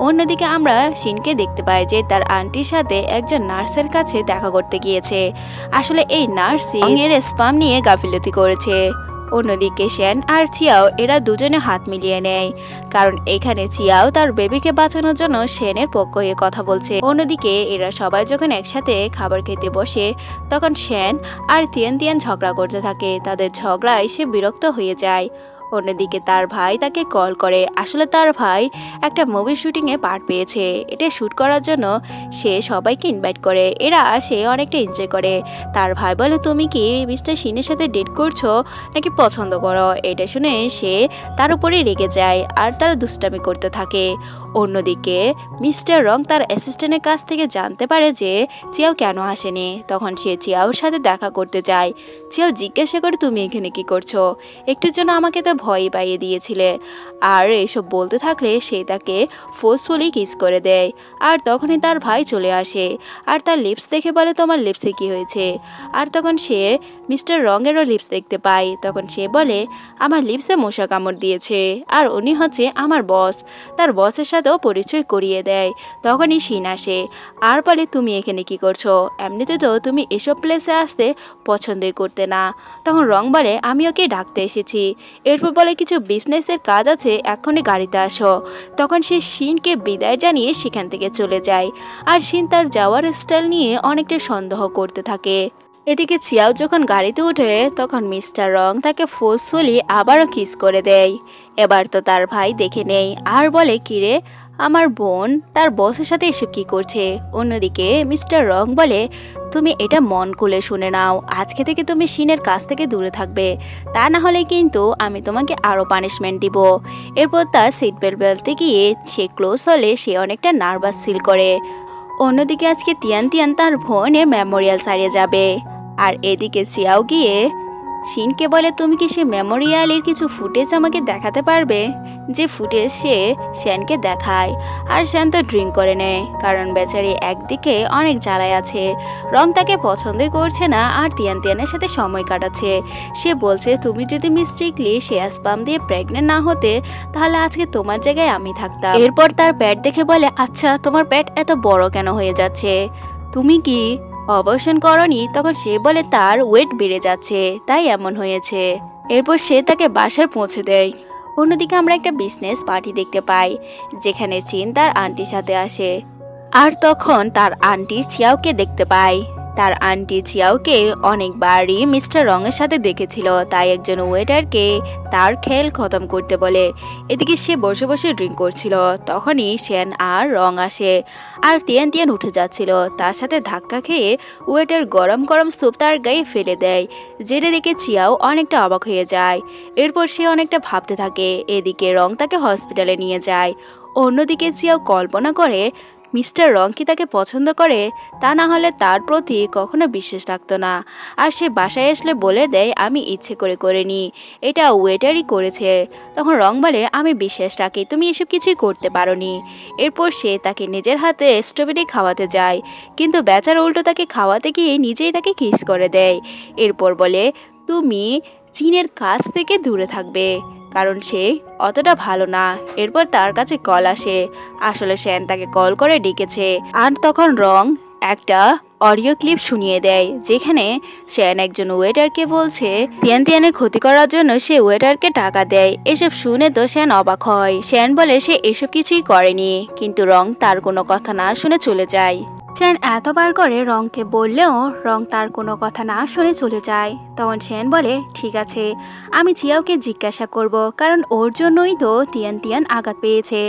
অন্যদিকে আমরা শিনকে দেখতে পাই যে তার আন্টির সাথে একজন নার্সের কাছে দেখা করতে গিয়েছে। আসলে এই নার্সই এর স্পাম নিয়ে গাফিলতি করেছে। অন্যদিকে শ্যান আর চিয়াও এরা দুজনে হাত মিলিয়ে নেয়, কারণ এখানে চিয়াও তার বেবিকে বাঁচানোর জন্য শ্যানের পক্ষ হয়ে কথা বলছে। অন্যদিকে এরা সবাই যখন একসাথে খাবার খেতে বসে তখন শ্যান আর তিয়ান তিয়ান ঝগড়া করতে থাকে। তাদের ঝগড়ায় সে বিরক্ত হয়ে যায়। অন্যদিকে তার ভাই তাকে কল করে। আসলে তার ভাই একটা মুভি শুটিংয়ে পার্ট পেয়েছে। এটা শ্যুট করার জন্য সে সবাইকে ইনভাইট করে। এরা সে অনেকটা এনজয় করে। তার ভাই বলে, তুমি কি মিস্টার শিনের সাথে ডেট করছো নাকি পছন্দ করো? এটা শুনে সে তার উপরে রেগে যায় আর তারা দুষ্টামি করতে থাকে। অন্যদিকে মিস্টার রং তার অ্যাসিস্ট্যান্টের কাছ থেকে জানতে পারে যে চিয়াও কেন আসেনি। তখন সে চিয়াওর সাথে দেখা করতে যায়। চিয়াও জিজ্ঞাসা করে, তুমি এখানে কি করছো? একটুর জন্য আমাকে তো ভয় পাইয়ে দিয়েছিলে। আর এসব বলতে থাকলে সে তাকে ফোর্সফুলি কিস করে দেয়। আর তখনই তার ভাই চলে আসে আর তার লিপস দেখে বলে, তোমার লিপসে কি হয়েছে? আর তখন সে মিস্টার রঙেরও লিপস দেখতে পায়। তখন সে বলে, আমার লিপসে মশা কামড় দিয়েছে আর উনি হচ্ছে আমার বস। তার বসের সাথেও পরিচয় করিয়ে দেয়। তখনই শিন আসে আর বলে, তুমি এখানে কি করছো? এমনিতে তো তুমি এসব প্লেসে আসতে পছন্দই করতে না। তখন রং বলে, আমি ওকে ডাকতে এসেছি। এরপর বলে, কিছু বিজনেসের কাজ আছে, এখনই গাড়িতে আসো। তখন সে শিনকে বিদায় জানিয়ে সেখান থেকে চলে যায়। আর শিন তার যাওয়ার স্টাইল নিয়ে অনেকটা সন্দেহ করতে থাকে। এদিকে চিয়াও যখন গাড়িতে ওঠে তখন মিস্টার রং তাকে ফোর্সফুলি আবারও কিস করে দেয়। এবার তো তার ভাই দেখে নেই আর বলে, কিরে আমার বোন তার বসের সাথে এসব কি করছে? অন্যদিকে মিস্টার রং বলে, তুমি এটা মন খুলে শুনে নাও, আজকে থেকে তুমি শিনের কাছ থেকে দূরে থাকবে, তা না হলে কিন্তু আমি তোমাকে আরও পানিশমেন্ট দিব। এরপর তার সিট বেল্ট বেলতে গিয়ে সে ক্লোজ হলে সে অনেকটা নার্ভাস ফিল করে। অন্যদিকে আজকে তিয়ান তিয়ান তার বোনের মেমোরিয়াল সারিয়ে যাবে। আর এদিকে চিয়াও গিয়ে শিনকে বলে, তুমি কি সে মেমোরিয়ালের কিছু ফুটেজ আমাকে দেখাতে পারবে? যে ফুটেজ সে শ্যানকে দেখায়। আর শ্যান তো ড্রিঙ্ক করে নেয়, কারণ বেচারি একদিকে অনেক জ্বালায় আছে। রং তাকে পছন্দই করছে না আর তিয়ান তিয়ানের সাথে সময় কাটাচ্ছে। সে বলছে, তুমি যদি মিস্টেকলি সে স্পাম দিয়ে প্রেগনেন্ট না হতে তাহলে আজকে তোমার জায়গায় আমি থাকতাম। এরপর তার পেট দেখে বলে, আচ্ছা তোমার পেট এত বড় কেন হয়ে যাচ্ছে? তুমি কি অপারেশন করনি? তখন সে বলে, তার ওয়েট বেড়ে যাচ্ছে তাই এমন হয়েছে। এরপর সে তাকে বাসায় পৌঁছে দেয়। অন্যদিকে আমরা একটা বিজনেস পার্টি দেখতে পাই যেখানে চিন তার আন্টির সাথে আসে। আর তখন তার আন্টি চিয়াওকে দেখতে পায়। তার আন্টি চিয়াওকে অনেকবারই মিস্টার রঙের সাথে দেখেছিল, তাই একজন ওয়েটারকে তার খেল খতম করতে বলে। এদিকে সে বসে বসে ড্রিঙ্ক করছিল। তখনই শ্যান আর রং আসে আর তিয়ান তিয়ান উঠে যাচ্ছিল। তার সাথে ধাক্কা খেয়ে ওয়েটার গরম গরম স্যুপ তার গায়ে ফেলে দেয়, যেটা দেখে চিয়াও অনেকটা অবাক হয়ে যায়। এরপর সে অনেকটা ভাবতে থাকে। এদিকে রং তাকে হসপিটালে নিয়ে যায়। অন্যদিকে চিয়াও কল্পনা করে মিস্টার রং কি তাকে পছন্দ করে, তা না হলে তার প্রতি কখনো বিশ্বাস রাখতো না। আর সে বাসায় আসলে বলে দেয়, আমি ইচ্ছে করে করিনি, এটা ওয়েটারই করেছে। তখন রং বলে, আমি বিশ্বাস রাখি, তুমি এসব কিছুই করতে পারোনি। এরপর সে তাকে নিজের হাতে স্ট্রবেরি খাওয়াতে যায়, কিন্তু বেচার উল্টো তাকে খাওয়াতে গিয়ে নিজেই তাকে কিস করে দেয়। এরপর বলে, তুমি চীনের কাছ থেকে দূরে থাকবে, কারণ সে অতটা ভালো না। এরপর তার কাছে কল আসে। আসলে শ্যান তাকে কল করে ডেকেছে। আর তখন রং একটা অডিও ক্লিপ শুনিয়ে দেয় যেখানে শ্যান একজন ওয়েটারকে বলছে তিয়ান তিয়ানের ক্ষতি করার জন্য সে ওয়েটারকে টাকা দেয়। এসব শুনে তো শ্যান অবাক হয়। শ্যান বলে সে এসব কিছুই করেনি, কিন্তু রং তার কোনো কথা না শুনে চলে যায়। শ্যান এতবার করে রংকে বললেও রং তার কোনো কথা না শুনে চলে যায়। তখন শ্যান বলে, ঠিক আছে, আমি চিয়াওকে জিজ্ঞাসা করব, কারণ ওর জন্যই তো তিয়ান তিয়ান আঘাত পেয়েছে।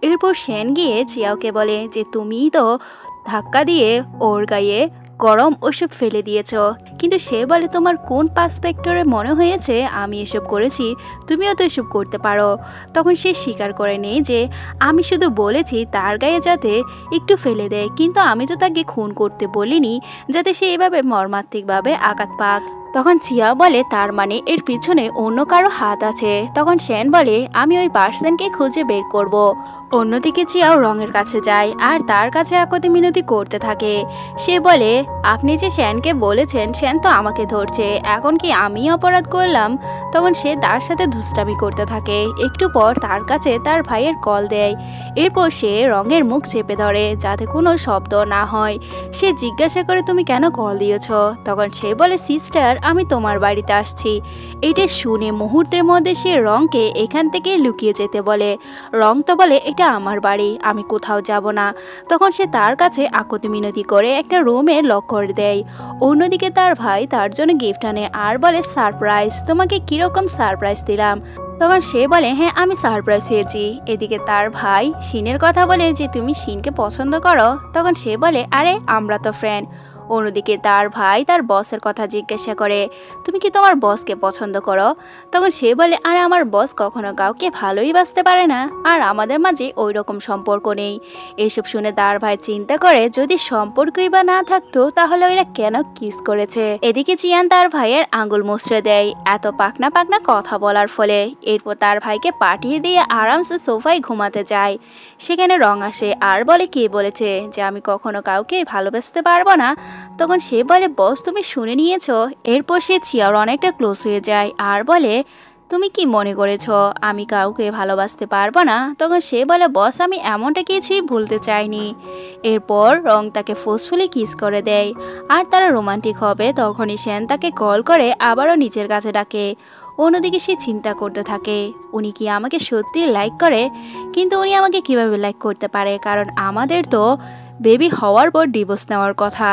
এরপর শ্যান গিয়ে চিয়াওকে বলে যে তুমিই তো ধাক্কা দিয়ে ওর গায়ে গরম ওসব ফেলে দিয়েছ, কিন্তু সে বলে, তোমার কোন পার্সপেক্টরে মনে হয়েছে আমি এসব করেছি? তুমিও তো এসব করতে পারো। তখন সে স্বীকার করে নেয় যে আমি শুধু বলেছি তার গায়ে যাতে একটু ফেলে দেয়, কিন্তু আমি তো তাকে খুন করতে বলিনি যাতে সে এভাবে মর্মান্তিকভাবে আঘাত পাক। তখন চিয়া বলে, তার মানে এর পিছনে অন্য কারো হাত আছে। তখন শ্যান বলে, আমি ওই পার্সনকে খুঁজে বের করব। অন্যদিকে চিয়াও রঙের কাছে যায় আর তার কাছে আকতি মিনতি করতে থাকে। সে বলে, আপনি যে শ্যানকে বলেছেন শ্যান তো আমাকে ধরছে, এখন কি আমি অপরাধ করলাম? তখন সে তার সাথে দুষ্টামি করতে থাকে। একটু পর তার কাছে তার ভাইয়ের কল দেয়। এরপর সে রঙের মুখ চেপে ধরে যাতে কোনো শব্দ না হয়। সে জিজ্ঞাসা করে, তুমি কেন কল দিয়েছ? তখন সে বলে, সিস্টার আমি তোমার বাড়িতে আসছি। এটা শুনে মুহূর্তের মধ্যে সে রঙকে এখান থেকে লুকিয়ে যেতে বলে। রং তো বলে, এটা আমার বাড়ি, আমি কোথাও যাব না। তখন সে তার কাছে আকতি মিনতি করে একটা রুমে লক করে দেয়। অন্যদিকে তার ভাই তার জন্য গিফট আনে আর বলে, সারপ্রাইজ, তোমাকে কিরকম সারপ্রাইজ দিলাম? তখন সে বলে, হ্যাঁ আমি সারপ্রাইজ হয়েছি। এদিকে তার ভাই শিনের কথা বলে যে তুমি শিনকে পছন্দ করো। তখন সে বলে, আরে আমরা তো ফ্রেন্ড। অন্যদিকে তার ভাই তার বসের কথা জিজ্ঞাসা করে, তুমি কি তোমার বসকে পছন্দ করো? তখন সে বলে, আরে আমার বস কখনো কাউকে ভালোই বাসতে পারে না, আর আমাদের মাঝে ওই রকম সম্পর্ক নেই। এসব শুনে তার ভাই চিন্তা করে, যদি সম্পর্কই বা না থাকতো তাহলে ওরা কেন কিস করেছে। এদিকে চিয়ান তার ভাইয়ের আঙ্গুল মুচড়ে দেয় এত পাকনা পাকনা কথা বলার ফলে। এরপর তার ভাইকে পাঠিয়ে দিয়ে আরামসে সোফায় ঘুমাতে যায়। সেখানে রং আসে আর বলে, কে বলেছে যে আমি কখনো কাউকে ভালোবাসতে পারবো না? তখন সে বলে, বস তুমি শুনে নিয়েছো? এরপর সে চিয়ার অনেকটা ক্লোজ হয়ে যায় আর বলে, তুমি কি মনে করেছো আমি কাউকে ভালোবাসতে পারবো না? তখন সে বলে, বস আমি এমনটা কিছুই ভুলতে চাইনি। এরপর রং তাকে ফোর্সফুলি কিস করে দেয় আর তারা রোমান্টিক হবে। তখনই শ্যান তাকে কল করে আবারও নিজের কাছে ডাকে। অন্যদিকে সে চিন্তা করতে থাকে, উনি কি আমাকে সত্যি লাইক করে? কিন্তু উনি আমাকে কিভাবে লাইক করতে পারে, কারণ আমাদের তো বেবি হওয়ার পর ডিভোর্স নেওয়ার কথা।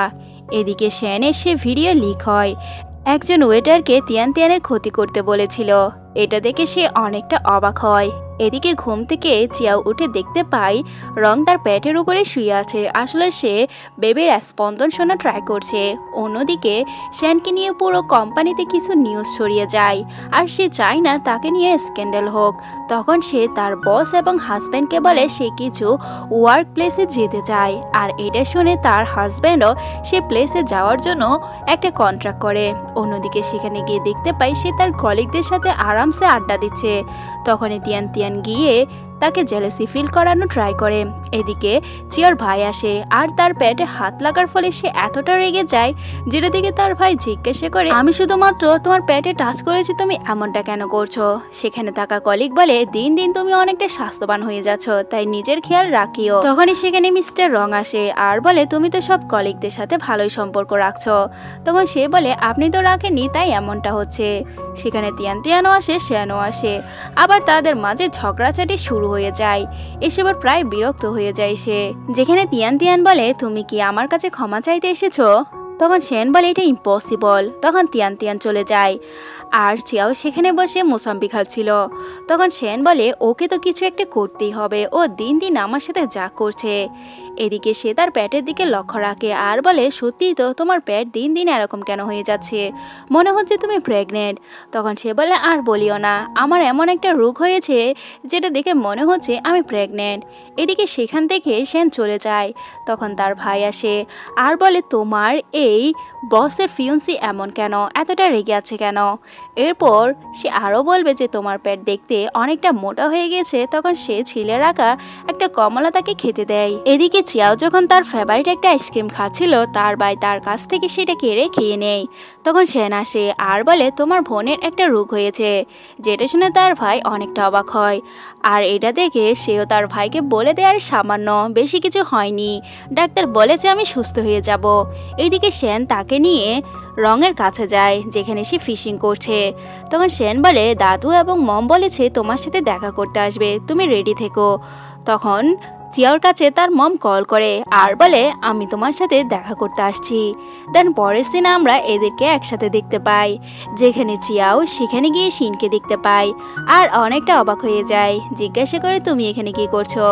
এদিকে শ্যানের সে ভিডিও লিক হয়। একজন ওয়েটারকে তিয়ান তিয়ানের ক্ষতি করতে বলেছিল। এটা দেখে সে অনেকটা অবাক হয়। এদিকে ঘুম থেকে চিয়াও উঠে দেখতে পায় রং তার পেটের উপরে শুয়ে আছে। আসলে সে বেবির স্পন্দন শোনা ট্রাই করছে। অন্যদিকে শ্যানকে নিয়ে পুরো কোম্পানিতে কিছু নিউজ ছড়িয়ে যায় আর সে চায় না তাকে নিয়ে স্ক্যান্ডাল হোক। তখন সে তার বস এবং হাজব্যান্ডকে বলে সে কিছু ওয়ার্ক প্লেসে যেতে চায়। আর এটা শুনে তার হাজব্যান্ডও সে প্লেসে যাওয়ার জন্য একটা কন্ট্রাক্ট করে। অন্যদিকে সেখানে গিয়ে দেখতে পাই সে তার কলিগদের সাথে আরামসে আড্ডা দিচ্ছে। তখনই তিয়ান গিয়ে তাকে জেলাসি ফিল করানো ট্রাই করে। এদিকে চিয়ার ভাই আসে আর তার পেটে হাত লাগার ফলে সে এতটা রেগে যায়, যেটা দিকে তার ভাই জিজ্ঞাসা করে, আমি শুধুমাত্র তোমার পেটে টাচ করেছি, তুমি এমনটা কেন করছো? সেখানে থাকা কলিগ বলে, দিন দিন তুমি অনেকটা স্বাস্থ্যবান হয়ে যাচ্ছ, তাই নিজের খেয়াল রাখিও। তখনই সেখানে মিস্টার রং আসে আর বলে, তুমি তো সব কলিগদের সাথে ভালোই সম্পর্ক রাখছো। তখন সে বলে, আপনি তো রাখেননি তাই এমনটা হচ্ছে। সেখানে তিয়ানও আসে, শ্যানও আসে। আবার তাদের মাঝে ঝগড়াঝাটি শুরু হয়ে যায়। এসবার প্রায় বিরক্ত হয়ে যায় সে। যেখানে তিয়ান বলে, তুমি কি আমার কাছে ক্ষমা চাইতে এসেছো? তখন শ্যান বলে, এটা ইম্পসিবল। তখন তিয়ান চলে যায় আর চিয়াও সেখানে বসে মোসাম্বি খাচ্ছিল। তখন শ্যান বলে, ওকে তো কিছু একটা করতেই হবে, ও দিন দিন আমার সাথে যা করছে। এদিকে সে তার পেটের দিকে লক্ষ্য রাখে আর বলে, সত্যিই তো তোমার পেট দিন দিন এরকম কেন হয়ে যাচ্ছে, মনে হচ্ছে তুমি প্রেগনেন্ট। তখন সে বলে, আর বলিও না, আমার এমন একটা রোগ হয়েছে যেটা দেখে মনে হচ্ছে আমি প্রেগনেন্ট। এদিকে সেখান থেকে শ্যান চলে যায়। তখন তার ভাই আসে আর বলে, তোমার এই বসের ফিয়ন্সি এমন কেন, এতটা রেগে আছে কেন? এরপর সে আরও বলবে যে তোমার পেট দেখতে অনেকটা মোটা হয়ে গেছে। তখন সে ছিলে রাখা একটা কমলা তাকে খেতে দেয়। এদিকে চিয়াও যখন তার ফেভারিট একটা আইসক্রিম খাচ্ছিল, তার ভাই তার কাছ থেকে সেটা কেড়ে খেয়ে নেয়। তখন শ্যান আসে আর বলে, তোমার বোনের একটা রোগ হয়েছে, যেটা শুনে তার ভাই অনেকটা অবাক হয়। আর এটা দেখে সেও তার ভাইকে বলে দেয়, আর সামান্য, বেশি কিছু হয়নি, ডাক্তার বলেছে আমি সুস্থ হয়ে যাব। এইদিকে শ্যান তাকে নিয়ে রঙের কাছে যায় যেখানে সে ফিশিং করছে। তখন শ্যান বলে, দাদু এবং মম বলেছে তোমার সাথে দেখা করতে আসবে, তুমি রেডি থেকো। তখন চিয়ার কাছে তার মম কল করে আর বলে, আমি তোমার সাথে দেখা করতে আসছি। দেন পরের দিন আমরা এদেরকে একসাথে দেখতে পাই, যেখানে চিয়াও সেখানে গিয়ে শিনকে দেখতে পাই আর অনেকটা অবাক হয়ে যায়। জিজ্ঞাসা করে, তুমি এখানে কি করছো?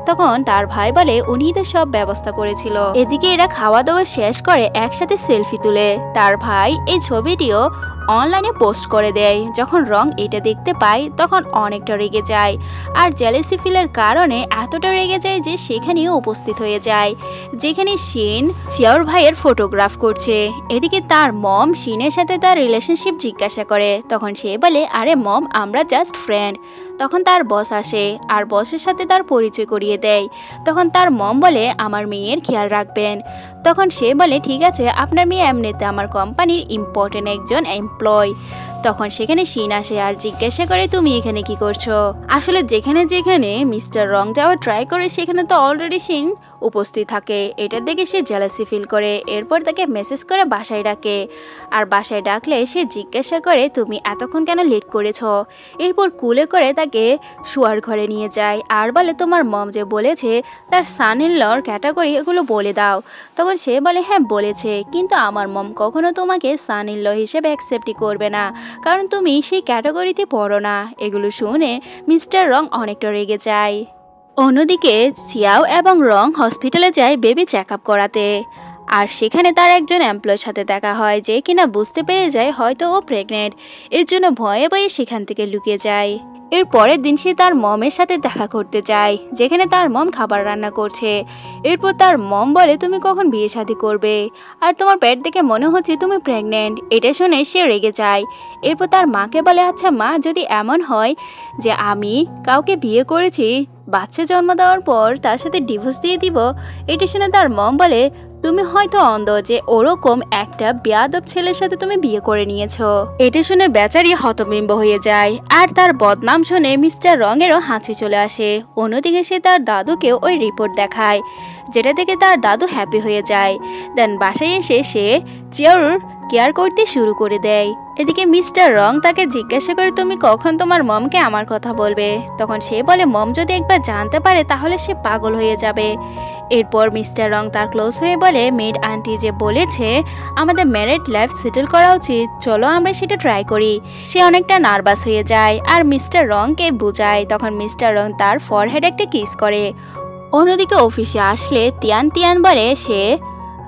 তখন তার ভাই বলে, উনি তো সব ব্যবস্থা করেছিল। এদিকে এরা খাওয়া দাওয়া শেষ করে একসাথে সেলফি তুলে তার ভাই এই ছবিটিও অনলাইনে পোস্ট করে দেয়। যখন রং এটা দেখতে পায় তখন অনেকটা রেগে যায় আর জেলেসি ফিলের কারণে এতটা রেগে যায় যে সেখানেও উপস্থিত হয়ে যায়, যেখানে শিন চিয়ার ভাইয়ের ফটোগ্রাফ করছে। এদিকে তার মম শিনের সাথে তার রিলেশনশিপ জিজ্ঞাসা করে। তখন সে বলে, আরে মম, আমরা জাস্ট ফ্রেন্ড। তখন তার বস আসে আর বসের সাথে তার পরিচয় করিয়ে দেয়। তখন তার মম বলে আমার মেয়ের খেয়াল রাখবেন। তখন সে বলে ঠিক আছে, আপনার মেয়ে এমনিতে আমার কোম্পানির ইম্পর্টেন্ট একজন এমপ্লয়। তখন সেখানে শিন আসে আর জিজ্ঞাসা করে তুমি এখানে কি করছো। আসলে যেখানে যেখানে মিস্টার রং যাওয়ার ট্রাই করে সেখানে তো অলরেডি শিন উপস্থিত থাকে। এটা দেখে সে জেলাসি ফিল করে, এরপর তাকে মেসেজ করে বাসায় ডাকে। আর বাসায় ডাকলে সে জিজ্ঞাসা করে তুমি এতক্ষণ কেন লেট করেছো। এরপর কুলে করে তাকে শোয়ার ঘরে নিয়ে যায় আর বলে তোমার মম যে বলেছে তার সান ইন লর ক্যাটাগরি এগুলো বলে দাও। তখন সে বলে হ্যাঁ বলেছে, কিন্তু আমার মম কখনো তোমাকে সান ইন ল হিসেবে অ্যাকসেপ্টই করবে না, কারণ তুমি সেই ক্যাটাগরিতে পড়ো না। এগুলো শুনে মিস্টার রং অনেকটা রেগে যায়। অন্যদিকে চিয়াও এবং রং হসপিটালে যায় বেবি চেক আপ করাতে। আর সেখানে তার একজন এমপ্লয়ের সাথে দেখা হয় যে কিনা বুঝতে পেরে যায় হয়তো ও প্রেগনেন্ট। এর জন্য ভয়ে ভয়ে সেখান থেকে লুকিয়ে যায়। এর পরের দিন সে তার মমের সাথে দেখা করতে যায়, যেখানে তার মম খাবার রান্না করছে। এরপর তার মম বলে তুমি কখন বিয়ে শাদী করবে, আর তোমার পেট দেখে মনে হচ্ছে তুমি প্রেগনেন্ট। এটা শুনে সে রেগে যায়। এরপর তার মাকে বলে আচ্ছা মা, যদি এমন হয় যে আমি কাউকে বিয়ে করেছি, বাচ্চা জন্ম দেওয়ার পর তার সাথে ডিভোর্স দিয়ে দিব। এটা শুনে তার মম বলে তুমি হয়তো অন্ধ যে ওরকম একটা বেয়াদব ছেলের সাথে তুমি বিয়ে করে নিয়েছো। এটা শুনে বেচারি হতবিম্ব হয়ে যায় আর তার বদনাম শুনে মিস্টার রঙেরও হাসি চলে আসে। অন্যদিকে সে তার দাদুকে ওই রিপোর্ট দেখায়, যেটা থেকে তার দাদু হ্যাপি হয়ে যায়। দেন বাসায় এসে সে চিয়ার কেয়ার করতে শুরু করে দেয়। এদিকে মিস্টার রং তাকে জিজ্ঞাসা করে তুমি কখন তোমার মমকে আমার কথা বলবে। তখন সে বলে মম যদি একবার জানতে পারে তাহলে সে পাগল হয়ে যাবে। এরপর মিস্টার রং তার ক্লোজ হয়ে বলে মেড আন্টি যে বলেছে আমাদের ম্যারিড লাইফ সেটেল করা উচিত, চলো আমরা সেটা ট্রাই করি। সে অনেকটা নার্ভাস হয়ে যায় আর মিস্টার রংকে বোঝায়। তখন মিস্টার রং তার ফরহেড একটা কিস করে। অন্যদিকে অফিসে আসলে তিয়ান তিয়ান বলে সে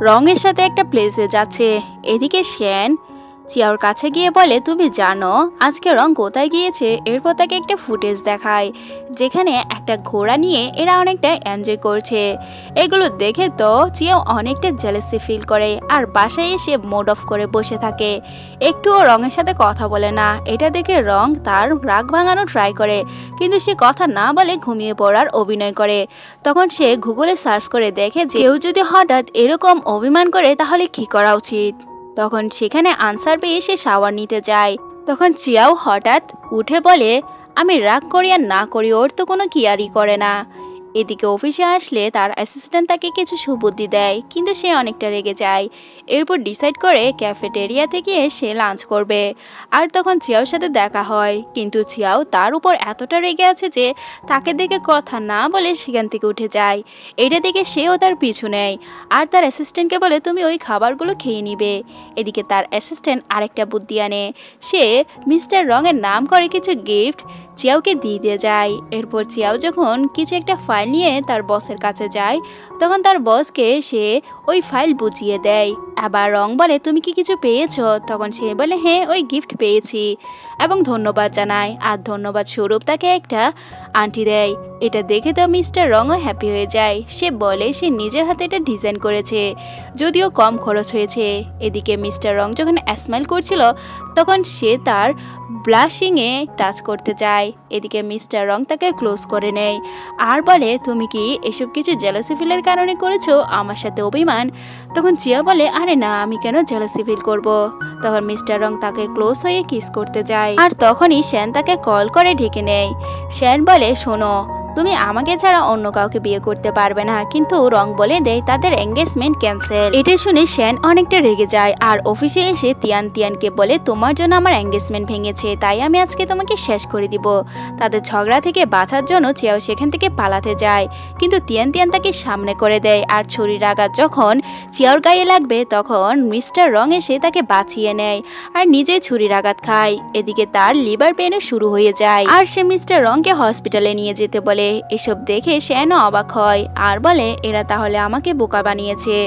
রঙের সাথে একটা প্লেসে যাচ্ছে। এদিকে শ্যান চিয়াওর কাছে গিয়ে বলে তুমি জানো আজকে রং কোথায় গিয়েছে। এরপর তাকে একটা ফুটেজ দেখায় যেখানে একটা ঘোড়া নিয়ে এরা অনেকটা এনজয় করছে। এগুলো দেখে তো চিয়াও অনেকটা জেলাসি ফিল করে আর বাসায় এসে মুড অফ করে বসে থাকে, একটুও রঙের সাথে কথা বলে না। এটা দেখে রং তার রাগ ভাঙানো ট্রাই করে, কিন্তু সে কথা না বলে ঘুমিয়ে পড়ার অভিনয় করে। তখন সে গুগলে সার্চ করে দেখে যে কেউ যদি হঠাৎ এরকম অভিমান করে তাহলে কি করা উচিত। তখন সেখানে আনসার পেয়ে সে শাওয়ার নিতে যায়। তখন চিয়াও হঠাৎ উঠে বলে আমি রাগ করি আর না করি ওর তো কোনো কেয়ারই করে না। এদিকে অফিসে আসলে তার অ্যাসিস্ট্যান্ট তাকে কিছু সুবুদ্ধি দেয়, কিন্তু সে অনেকটা রেগে যায়। এরপর ডিসাইড করে ক্যাফেটেরিয়াতে গিয়ে সে লাঞ্চ করবে। আর তখন চিয়াওর সাথে দেখা হয়, কিন্তু চিয়াও তার উপর এতটা রেগে আছে যে তাকে দেখে কথা না বলে সেখান থেকে উঠে যায়। এটা দেখে সেও তার পিছু নেয় আর তার অ্যাসিস্ট্যান্টকে বলে তুমি ওই খাবারগুলো খেয়ে নিবে। এদিকে তার অ্যাসিস্ট্যান্ট আরেকটা বুদ্ধি আনে, সে মিস্টার রঙের নাম করে কিছু গিফট চিয়াওকে দিয়ে যায়। এরপর চিয়াও যখন কিছু একটা ফাইল নিয়ে তার বসের কাছে যায়, তখন তার বসকে সে ওই ফাইল বুঝিয়ে দেয়। আবার রং বলে তুমি কি কিছু পেয়েছো। তখন সে বলে হ্যাঁ ওই গিফট পেয়েছি এবং ধন্যবাদ জানায় আর ধন্যবাদ স্বরূপ তাকে একটা আংটি দেয়। এটা দেখে তো মিস্টার রংও হ্যাপি হয়ে যায়। সে বলে সে নিজের হাতে এটা ডিজাইন করেছে, যদিও কম খরচ হয়েছে। এদিকে মিস্টার রং যখন স্মাইল করছিল তখন সে তার ব্লাশিংয়ে টাচ করতে যায়। এদিকে মিস্টার রং তাকে ক্লোজ করে নেয় আর বলে তুমি কি এসব কিছু জেলাসি ফিলের কারণে করেছো আমার সাথে অভিমান। তখন চিয়া বলে আরে না, আমি কেন জেলাসি ফিল করব। তখন মিস্টার রং তাকে ক্লোজ হয়ে কিস করতে যায় আর তখনই শ্যান তাকে কল করে ঢেকে নেয়। শ্যান বলে শোনো তুমি আমাকে ছাড়া অন্য কাউকে বিয়ে করতে পারবে না, কিন্তু রং বলে দেয় তাদের এঙ্গেজমেন্ট ক্যান্সেল। এটা শুনে শ্যান অনেকটা রেগে যায় আর অফিসে এসে তিয়ান তিয়ানকে বলে তোমার জন্য আমার এঙ্গেজমেন্ট ভেঙেছে, তাই আমি আজকে তোমাকে শেষ করে দিব। তাদের ঝগড়া থেকে বাঁচার জন্য চিয়াও সেখান থেকে পালাতে যায়, কিন্তু তিয়ান তিয়ান তাকে সামনে করে দেয় আর ছুরির আঘাত যখন চিয়াওর গায়ে লাগবে তখন মিস্টার রং এসে তাকে বাঁচিয়ে নেয় আর নিজে ছুরির আঘাত খায়। এদিকে তার লিভার পেনও শুরু হয়ে যায় আর সে মিস্টার রংকে হসপিটালে নিয়ে যেতে বলে। এসব দেখে শ্যানও অবাক হয় আর বলে এরা তাহলে আমাকে বোকা বানিয়েছে।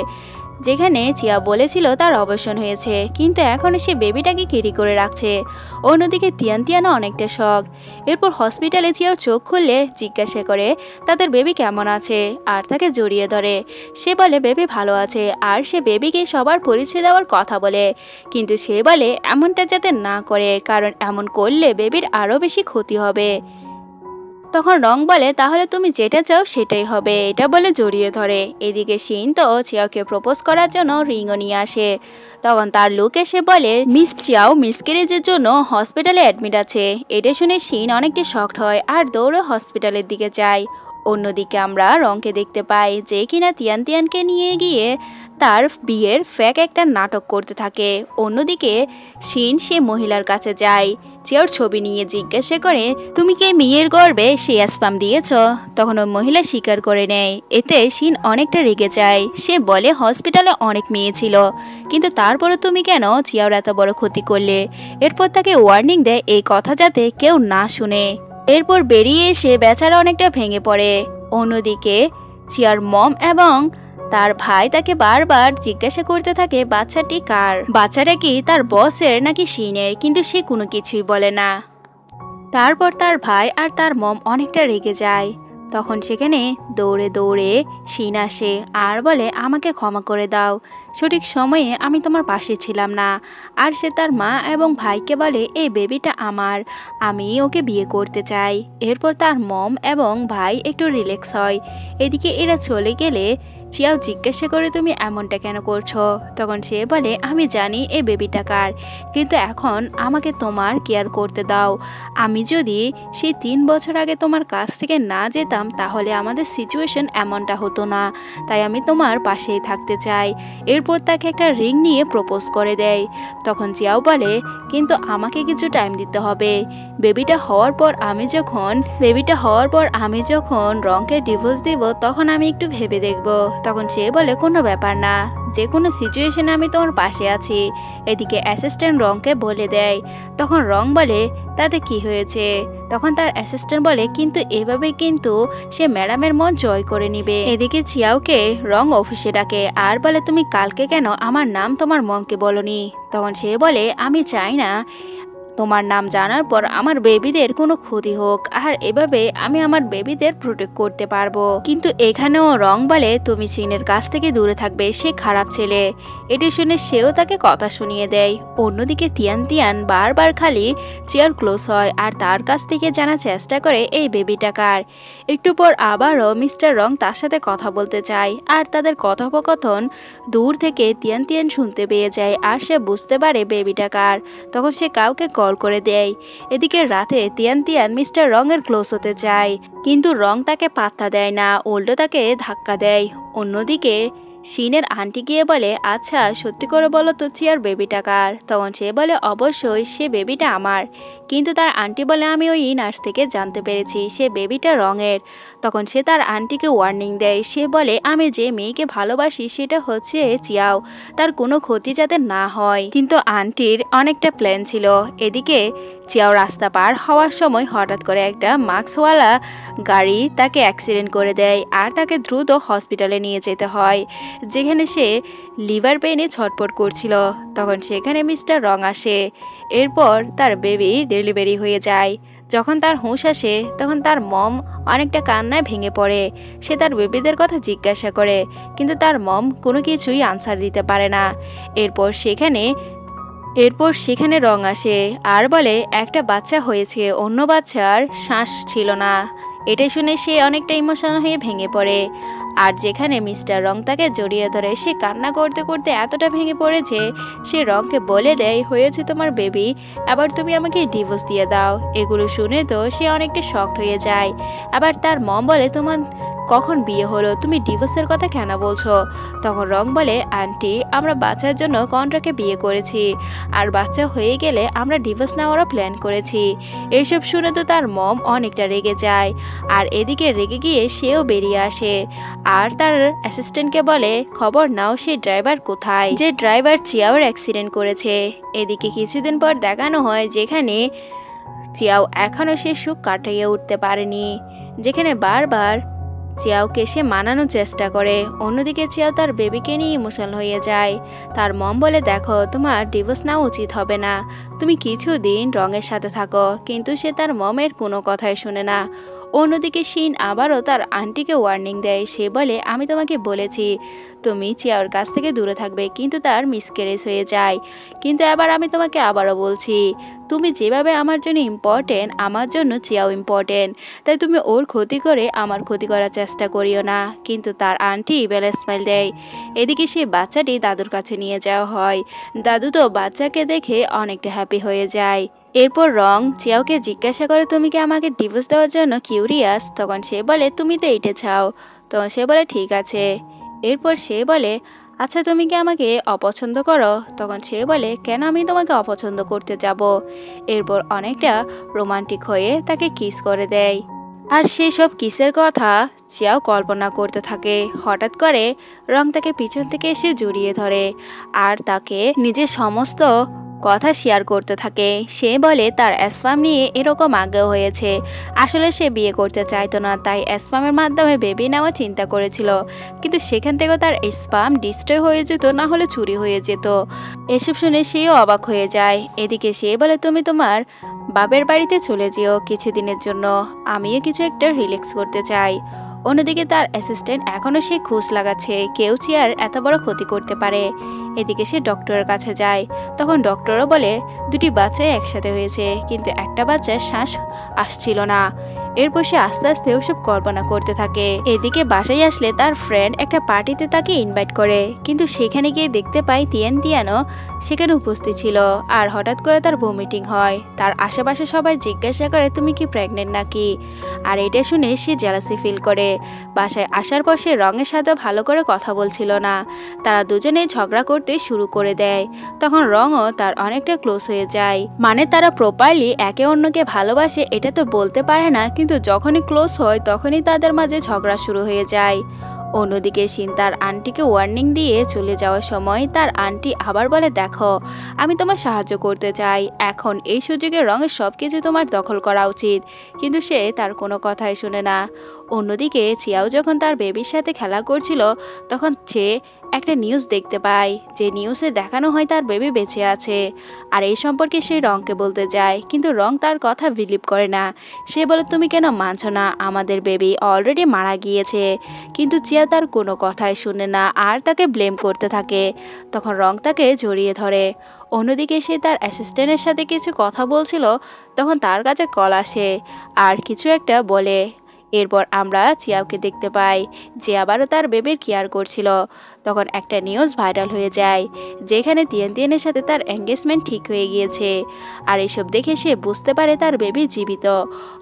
যেখানে চিয়া বলেছিল তার অবসান হয়েছে, কিন্তু এখনও সে বেবিটাকে ক্যারি করে রাখছে। অন্যদিকে তিয়ান তিয়ানও অনেকটা শক। এরপর হসপিটালে চিয়ার চোখ খুললে জিজ্ঞাসা করে তাদের বেবি কেমন আছে আর তাকে জড়িয়ে ধরে। সে বলে বেবি ভালো আছে আর সে বেবিকে সবার পরিচয় দেওয়ার কথা বলে, কিন্তু সে বলে এমনটা যাতে না করে, কারণ এমন করলে বেবির আরও বেশি ক্ষতি হবে। তখন রং বলে তাহলে তুমি যেটা চাও সেটাই হবে, এটা বলে জড়িয়ে ধরে। এদিকে শিন তো চিয়াওকে প্রপোজ করার জন্য রিংও নিয়ে আসে। তখন তার লোক এসে বলে মিস চিয়াও মিসক্যারেজের জন্য হসপিটালে অ্যাডমিট আছে। এটা শুনে শিন অনেকটা শকড হয় আর দৌড়ে হসপিটালের দিকে যায়। অন্যদিকে আমরা রংকে দেখতে পাই যে কিনা তিয়ানকে নিয়ে গিয়ে তার বিয়ের ফ্যাক একটা নাটক করতে থাকে। অন্যদিকে শিন সে মহিলার কাছে যায়, চিয়াওর ছবি নিয়ে জিজ্ঞাসা করে তুমি কি মেয়ের গর্ভে সে স্পাম দিয়েছ? তখন ওই মহিলা স্বীকার করে নেয়। এতে শিন অনেকটা রেগে যায়। সে বলে হসপিটালে অনেক মেয়ে ছিল, কিন্তু তারপরে তুমি কেন চিয়াওর এত বড় ক্ষতি করলে? এরপর তাকে ওয়ার্নিং দেয় এই কথা যাতে কেউ না শুনে। এরপর বেরিয়ে এসে বেচারা অনেকটা ভেঙে পড়ে। অন্যদিকে চিয়ার মম এবং তার ভাই তাকে বারবার জিজ্ঞাসা করতে থাকে বাচ্চাটি কার, বাচ্চাটা কি তার বসের নাকি শিনের, কিন্তু সে কোনো কিছুই বলে না। তারপর তার ভাই আর তার মম অনেকটা রেগে যায়। তখন সেখানে দৌড়ে দৌড়ে শিন আসে আর বলে আমাকে ক্ষমা করে দাও, সঠিক সময়ে আমি তোমার পাশে ছিলাম না। আর সে তার মা এবং ভাইকে বলে এই বেবিটা আমার, আমি ওকে বিয়ে করতে চাই। এরপর তার মম এবং ভাই একটু রিল্যাক্স হয়। এদিকে এরা চলে গেলে চিয়াও জিজ্ঞাসা করে তুমি এমনটা কেন করছো? তখন সে বলে আমি জানি এই বেবিটা কার, কিন্তু এখন আমাকে তোমার কেয়ার করতে দাও। আমি যদি সেই 3 বছর আগে তোমার কাছ থেকে না যেতাম তাহলে আমাদের সিচুয়েশন এমনটা হতো না, তাই আমি তোমার পাশেই থাকতে চাই। এরপর তাকে একটা রিং নিয়ে প্রপোজ করে দেয়। তখন চিয়াও বলে কিন্তু আমাকে কিছু টাইম দিতে হবে, বেবিটা হওয়ার পর আমি যখন রংকে ডিভোর্স দিব তখন আমি একটু ভেবে দেখব। তখন সে বলে কোনো ব্যাপার না, যে কোনো সিচুয়েশনে আমি তোমার পাশে আছি। এদিকে অ্যাসিস্ট্যান্ট রংকে বলে দেয়। তখন রং বলে তাতে কি হয়েছে? তখন তার অ্যাসিস্ট্যান্ট বলে কিন্তু এভাবে কিন্তু সে ম্যাডামের মন জয় করে নিবে। এদিকে চিয়াওকে রং অফিসে ডাকে আর বলে তুমি কালকে কেন আমার নাম তোমার মমকে বলনি? তখন সে বলে আমি চাই না তোমার নাম জানার পর আমার বেবিদের কোনো ক্ষতি হোক, আর এভাবে আমি আমার বেবিদের প্রোটেক্ট করতে পারবো। কিন্তু এখানেও রং বলে তুমি চিনের কাছ থেকে দূরে থাকবে, সে খারাপ ছেলে। এটি শুনে সেও তাকে কথা শুনিয়ে দেয়। অন্যদিকে তিয়ান বারবার খালি চেয়ার ক্লোজ হয় আর তার কাছ থেকে জানার চেষ্টা করে এই বেবিটা কার। একটু পর আবারও মিস্টার রং তার সাথে কথা বলতে চায় আর তাদের কথোপকথন দূর থেকে তিয়ান শুনতে পেয়ে যায় আর সে বুঝতে পারে বেবিটা কার। তখন সে কাউকে কল করে দেয়। এদিকে রাতে তিয়ান মিস্টার রঙের ক্লোজ হতে চায়, কিন্তু রং তাকে পাত্তা দেয় না, উল্টো তাকে ধাক্কা দেয়। অন্যদিকে শিনের আন্টি গিয়ে বলে আচ্ছা সত্যি করে বলো তো চিয়ার বেবিটা কার? তখন সে বলে অবশ্যই সে বেবিটা আমার, কিন্তু তার আন্টি বলে আমি ওই নার্স থেকে জানতে পেরেছি সে বেবিটা রঙের। তখন সে তার আন্টিকে ওয়ার্নিং দেয়। সে বলে আমি যে মেয়েকে ভালোবাসি সেটা হচ্ছে চিয়াও, তার কোনো ক্ষতি যাতে না হয়। কিন্তু আন্টির অনেকটা প্ল্যান ছিল। এদিকে চিয়াও রাস্তা পার হওয়ার সময় হঠাৎ করে একটা মাস্কওয়ালা গাড়ি তাকে অ্যাক্সিডেন্ট করে দেয় আর তাকে দ্রুত হসপিটালে নিয়ে যেতে হয়, যেখানে সে লিভার পেইনে ছটপট করছিল। তখন সেখানে মিস্টার রং আসে। এরপর তার বেবি ডেলিভারি হয়ে যায়। যখন তার হুঁশ আসে তখন তার মম অনেকটা কান্নায় ভেঙে পড়ে। সে তার বেবিদের কথা জিজ্ঞাসা করে, কিন্তু তার মম কোনো কিছুই আনসার দিতে পারে না। এরপর সেখানে রং আসে আর বলে একটা বাচ্চা হয়েছে, অন্য বাচ্চার শ্বাস ছিল না। এটা শুনে সে অনেকটা ইমোশনাল হয়ে ভেঙে পড়ে। আর যেখানে মিস্টার রং তাকে জড়িয়ে ধরে, সে কান্না করতে করতে এতটা ভেঙে পড়েছে সে রংকে বলে দেয় হয়েছে তোমার বেবি, আবার তুমি আমাকে ডিভোর্স দিয়ে দাও। এগুলো শুনে তো সে অনেকটা শকড হয়ে যায়। আবার তার মম বলে তোমার কখন বিয়ে হলো, তুমি ডিভোর্সের কথা কেন বলছো? তখন রং বলে আন্টি আমরা বাচ্চার জন্য কন্ট্রাক্টে বিয়ে করেছি, আর বাচ্চা হয়ে গেলে আমরা ডিভোর্স নেওয়ারও প্ল্যান করেছি। এইসব শুনে তো তার মম অনেকটা রেগে যায়। আর এদিকে রেগে গিয়ে সেও বেরিয়ে আসে আর তার অ্যাসিস্ট্যান্টকে বলে খবর নাও সেই ড্রাইভার কোথায়, যে ড্রাইভার চিয়াওর অ্যাক্সিডেন্ট করেছে। এদিকে কিছুদিন পর দেখানো হয় যেখানে চিয়াও এখনও সে সুখ কাটাইয়ে উঠতে পারেনি, যেখানে বারবার চিয়াওকে সে মানানোর চেষ্টা করে। অন্যদিকে চিয়াও তার বেবিকে নিয়ে ইমোশনাল হয়ে যায়। তার মম বলে দেখো তোমার ডিভোর্স নেওয়া উচিত হবে না, তুমি কিছুদিন রঙের সাথে থাকো, কিন্তু সে তার মমের কোনো কথাই শুনে না। অন্যদিকে শিন আবারও তার আন্টিকে ওয়ার্নিং দেয়। সে বলে, আমি তোমাকে বলেছি তুমি চিয়াওর কাছ থেকে দূরে থাকবে, কিন্তু তার মিসক্যারেজ হয়ে যায়। কিন্তু এবার আমি তোমাকে আবারও বলছি, তুমি যেভাবে আমার জন্য ইম্পর্টেন্ট, আমার জন্য চিয়াও ইম্পর্টেন্ট। তাই তুমি ওর ক্ষতি করে আমার ক্ষতি করার চেষ্টা করিও না। কিন্তু তার আন্টি বেলা স্মাইল দেয়। এদিকে সে বাচ্চাটি দাদুর কাছে নিয়ে যাওয়া হয়। দাদু তো বাচ্চাকে দেখে অনেকটা হ্যাপি হয়ে যায়। এরপর রং চিয়াওকে জিজ্ঞাসা করে, তুমি কি আমাকে ডিভোর্স দেওয়ার জন্য কিউরিয়াস? তখন সে বলে, তুমি তো এইটা চাও। তখন সে বলে, ঠিক আছে। এরপর সে বলে, আচ্ছা তুমি কি আমাকে অপছন্দ করো? তখন সে বলে, কেন আমি তোমাকে অপছন্দ করতে যাব? এরপর অনেকটা রোমান্টিক হয়ে তাকে কিস করে দেয়। আর সেই সব কিসের কথা চিয়াও কল্পনা করতে থাকে। হঠাৎ করে রং তাকে পিছন থেকে এসে জড়িয়ে ধরে আর তাকে নিজের সমস্ত কথা শেয়ার করতে থাকে। সে বলে তার অ্যাসপাম নিয়ে এরকম আগ্রহ হয়েছে। আসলে সে বিয়ে করতে চাইতো না, তাই অ্যাসপামের মাধ্যমে বেবি নেওয়ার চিন্তা করেছিল। কিন্তু সেখান থেকেও তার স্পাম ডিস্ট্রয় হয়ে যেত, না হলে চুরি হয়ে যেত। এসব শুনে সেও অবাক হয়ে যায়। এদিকে সে বলে, তুমি তোমার বাপের বাড়িতে চলে যেও কিছুদিনের জন্য, আমিও কিছু একটা রিল্যাক্স করতে চাই। অন্যদিকে তার অ্যাসিস্ট্যান্ট এখনও সে খোঁজ লাগাচ্ছে কেউ চিয়ার এত বড় ক্ষতি করতে পারে। এদিকে সে ডক্টরের কাছে যায়। তখন ডক্টরও বলে, দুটি বাচ্চাই একসাথে হয়েছে, কিন্তু একটা বাচ্চার শ্বাস আসছিল না। এরপর সে আস্তে আস্তে ওসব কল্পনা করতে থাকে। এদিকে বাসায় আসলে তার ফ্রেন্ড একটা পার্টিতে তাকে ইনভাইট করে, কিন্তু সেখানে গিয়ে দেখতে পায় তিয়ানো সেখানে উপস্থিত ছিল। আর হঠাৎ করে তার ভমিটিং হয়। তার আশেপাশে সবাই জিজ্ঞাসা করে, তুমি কি প্রেগনেন্ট নাকি? আর এটা শুনে সে জেলাসি ফিল করে। বাসায় আসার পর সে রঙের সাথে ভালো করে কথা বলছিল না। তারা দুজনে ঝগড়া করতে শুরু করে দেয়। তখন রঙও তার অনেকটা ক্লোজ হয়ে যায়। মানে তারা প্রপারলি একে অন্যকে ভালোবাসে এটা তো বলতে পারে না, কিন্তু যখনই ক্লোজ হয় তখনই তাদের মাঝে ঝগড়া শুরু হয়ে যায়। অন্যদিকে শিন তার আন্টিকে ওয়ার্নিং দিয়ে চলে যাওয়ার সময় তার আন্টি আবার বলে, দেখো আমি তোমার সাহায্য করতে চাই, এখন এই সুযোগে রঙের সব কিছু তোমার দখল করা উচিত। কিন্তু সে তার কোনো কথাই শুনে না। অন্যদিকে চিয়াও যখন তার বেবির সাথে খেলা করছিল, তখন সে একটা নিউজ দেখতে পায়, যে নিউজে দেখানো হয় তার বেবি বেঁচে আছে। আর এই সম্পর্কে সে রংকে বলতে যায়, কিন্তু রং তার কথা বিলিভ করে না। সে বলে, তুমি কেন মানছো না? আমাদের বেবি অলরেডি মারা গিয়েছে। কিন্তু চিয়া তার কোনো কথাই শুনে না আর তাকে ব্লেম করতে থাকে। তখন রং তাকে জড়িয়ে ধরে। অন্যদিকে সে তার অ্যাসিস্ট্যান্টের সাথে কিছু কথা বলছিল, তখন তার কাছে কল আসে আর কিছু একটা বলে। এরপর আমরা চিয়াওকে দেখতে পাই, যে আবারও তার বেবির কেয়ার করছিল। তখন একটা নিউজ ভাইরাল হয়ে যায়, যেখানে তিয়ানের সাথে তার এঙ্গেজমেন্ট ঠিক হয়ে গিয়েছে। আর এসব দেখে সে বুঝতে পারে তার বেবি জীবিত।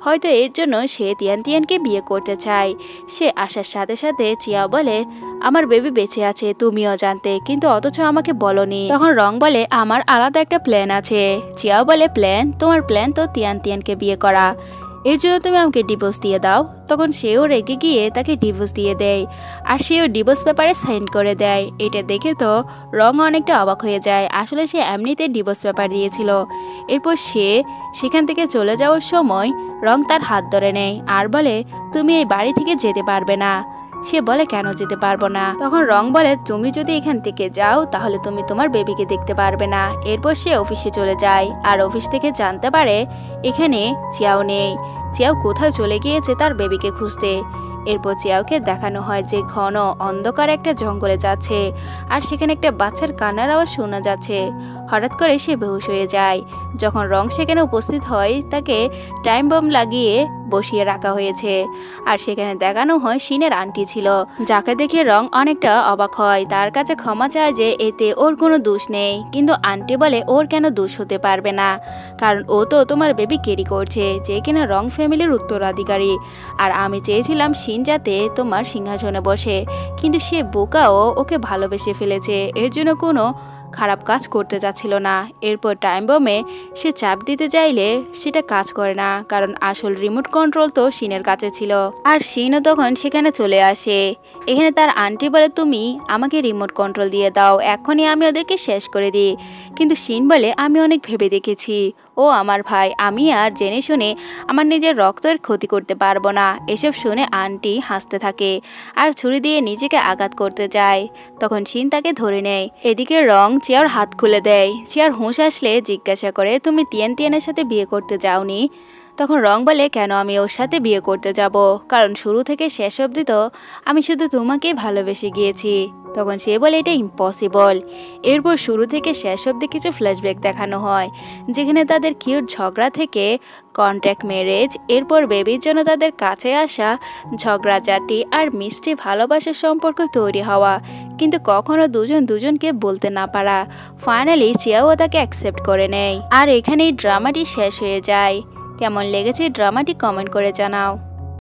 হয়তো এর জন্য সে তিয়ানকে বিয়ে করতে চায়। সে আসার সাথে সাথে চিয়াও বলে, আমার বেবি বেঁচে আছে তুমিও জানতে, কিন্তু অথচ আমাকে বলনি। তখন রং বলে, আমার আলাদা একটা প্ল্যান আছে। চিয়াও বলে, প্ল্যান? তোমার প্ল্যান তো তিয়ানকে বিয়ে করা, এর জন্য তুমি আমাকে ডিভোর্স দিয়ে দাও। তখন সেও রেগে গিয়ে তাকে ডিভোর্স দিয়ে দেয়, আর সেও ডিভোর্স পেপারে সাইন করে দেয়। এটা দেখে তো রং অনেকটা অবাক হয়ে যায়। আসলে সে এমনিতে ডিভোর্স পেপার দিয়েছিল। এরপর সে সেখান থেকে চলে যাওয়ার সময় রং তার হাত ধরে নেয় আর বলে, তুমি এই বাড়ি থেকে যেতে পারবে না। সে বলে, কেন যেতে পারবো না? তখন রং বলে, তুমি যদি এখান থেকে যাও তাহলে তুমি তোমার বেবিকে দেখতে পারবে না। এরপর সে অফিসে চলে যায় আর অফিস থেকে জানতে পারে এখানে চিয়াও নেই। চিয়াও কোথাও চলে গিয়েছে তার বেবিকে খুঁজতে। এরপর চিয়াওকে দেখানো হয় যে ঘন অন্ধকার একটা জঙ্গলে যাচ্ছে, আর সেখানে একটা বাচ্চার কান্নার আওয়াজ শোনা যাচ্ছে। হঠাৎ করে সে বেহুশ হয়ে যায়। যখন রং সেখানে উপস্থিত হয়, তাকে টাইম বম লাগিয়ে বসিয়ে রাখা হয়েছে। আর সেখানে দেখানো হয় শিনের আন্টি ছিল, যাকে দেখে রং অনেকটা অবাক হয়। তার কাছে ক্ষমা চায় যে এতে ওর কোনো দোষ নেই। কিন্তু আন্টি বলে, ওর কেন দোষ হতে পারবে না, কারণ ও তো তোমার বেবি ক্যারি করছে, যে কিনা রং ফ্যামিলির উত্তরাধিকারী। আর আমি চেয়েছিলাম শিন যাতে তোমার সিংহাসনে বসে, কিন্তু সে বোকাও ওকে ভালোবেসে ফেলেছে, এর জন্য কোনো খারাপ কাজ করতে যাচ্ছিল না। এরপর টাইম বমে সে চাপ দিতে চাইলে সেটা কাজ করে না, কারণ আসল রিমোট কন্ট্রোল তো শিনের কাছে ছিল। আর শিনও তখন সেখানে চলে আসে। এখানে তার আন্টি বলে, তুমি আমাকে রিমোট কন্ট্রোল দিয়ে দাও, এখনই আমি ওদেরকে শেষ করে দিই। কিন্তু শিন বলে, আমি অনেক ভেবে দেখেছি, ও আমার ভাই, আমি আর জেনে শুনে আমার নিজের রক্তের ক্ষতি করতে পারবো না। এসব শুনে আন্টি হাসতে থাকে আর ছুরি দিয়ে নিজেকে আঘাত করতে যায়। তখন শিন তাকে ধরে নেয়। এদিকে রং চিয়ার হাত খুলে দেয়। চিয়ার হুঁশ আসলে জিজ্ঞাসা করে, তুমি তিয়ান তিয়ানের সাথে বিয়ে করতে যাওনি? তখন রং বলে, কেন আমি ওর সাথে বিয়ে করতে যাব? কারণ শুরু থেকে শেষ অবধি তো আমি শুধু তোমাকেই ভালোবেসে গিয়েছি। তখন সে বলে, এটা ইম্পসিবল। এরপর শুরু থেকে শেষ অবধি কিছু ফ্ল্যাশব্যাক দেখানো হয়, যেখানে তাদের কিউট ঝগড়া থেকে কন্ট্রাক্ট ম্যারেজ, এরপর বেবির জন্য তাদের কাছে আসা, ঝগড়াঝাটি আর মিষ্টি ভালোবাসার সম্পর্ক তৈরি হওয়া, কিন্তু কখনো দুজন দুজনকে বলতে না পারা। ফাইনালি চিয়াও তাকে অ্যাকসেপ্ট করে নেয়। আর এখানেই ড্রামাটি শেষ হয়ে যায়। কেমন লেগেছে ড্রামাটি কমেন্ট করে জানাও।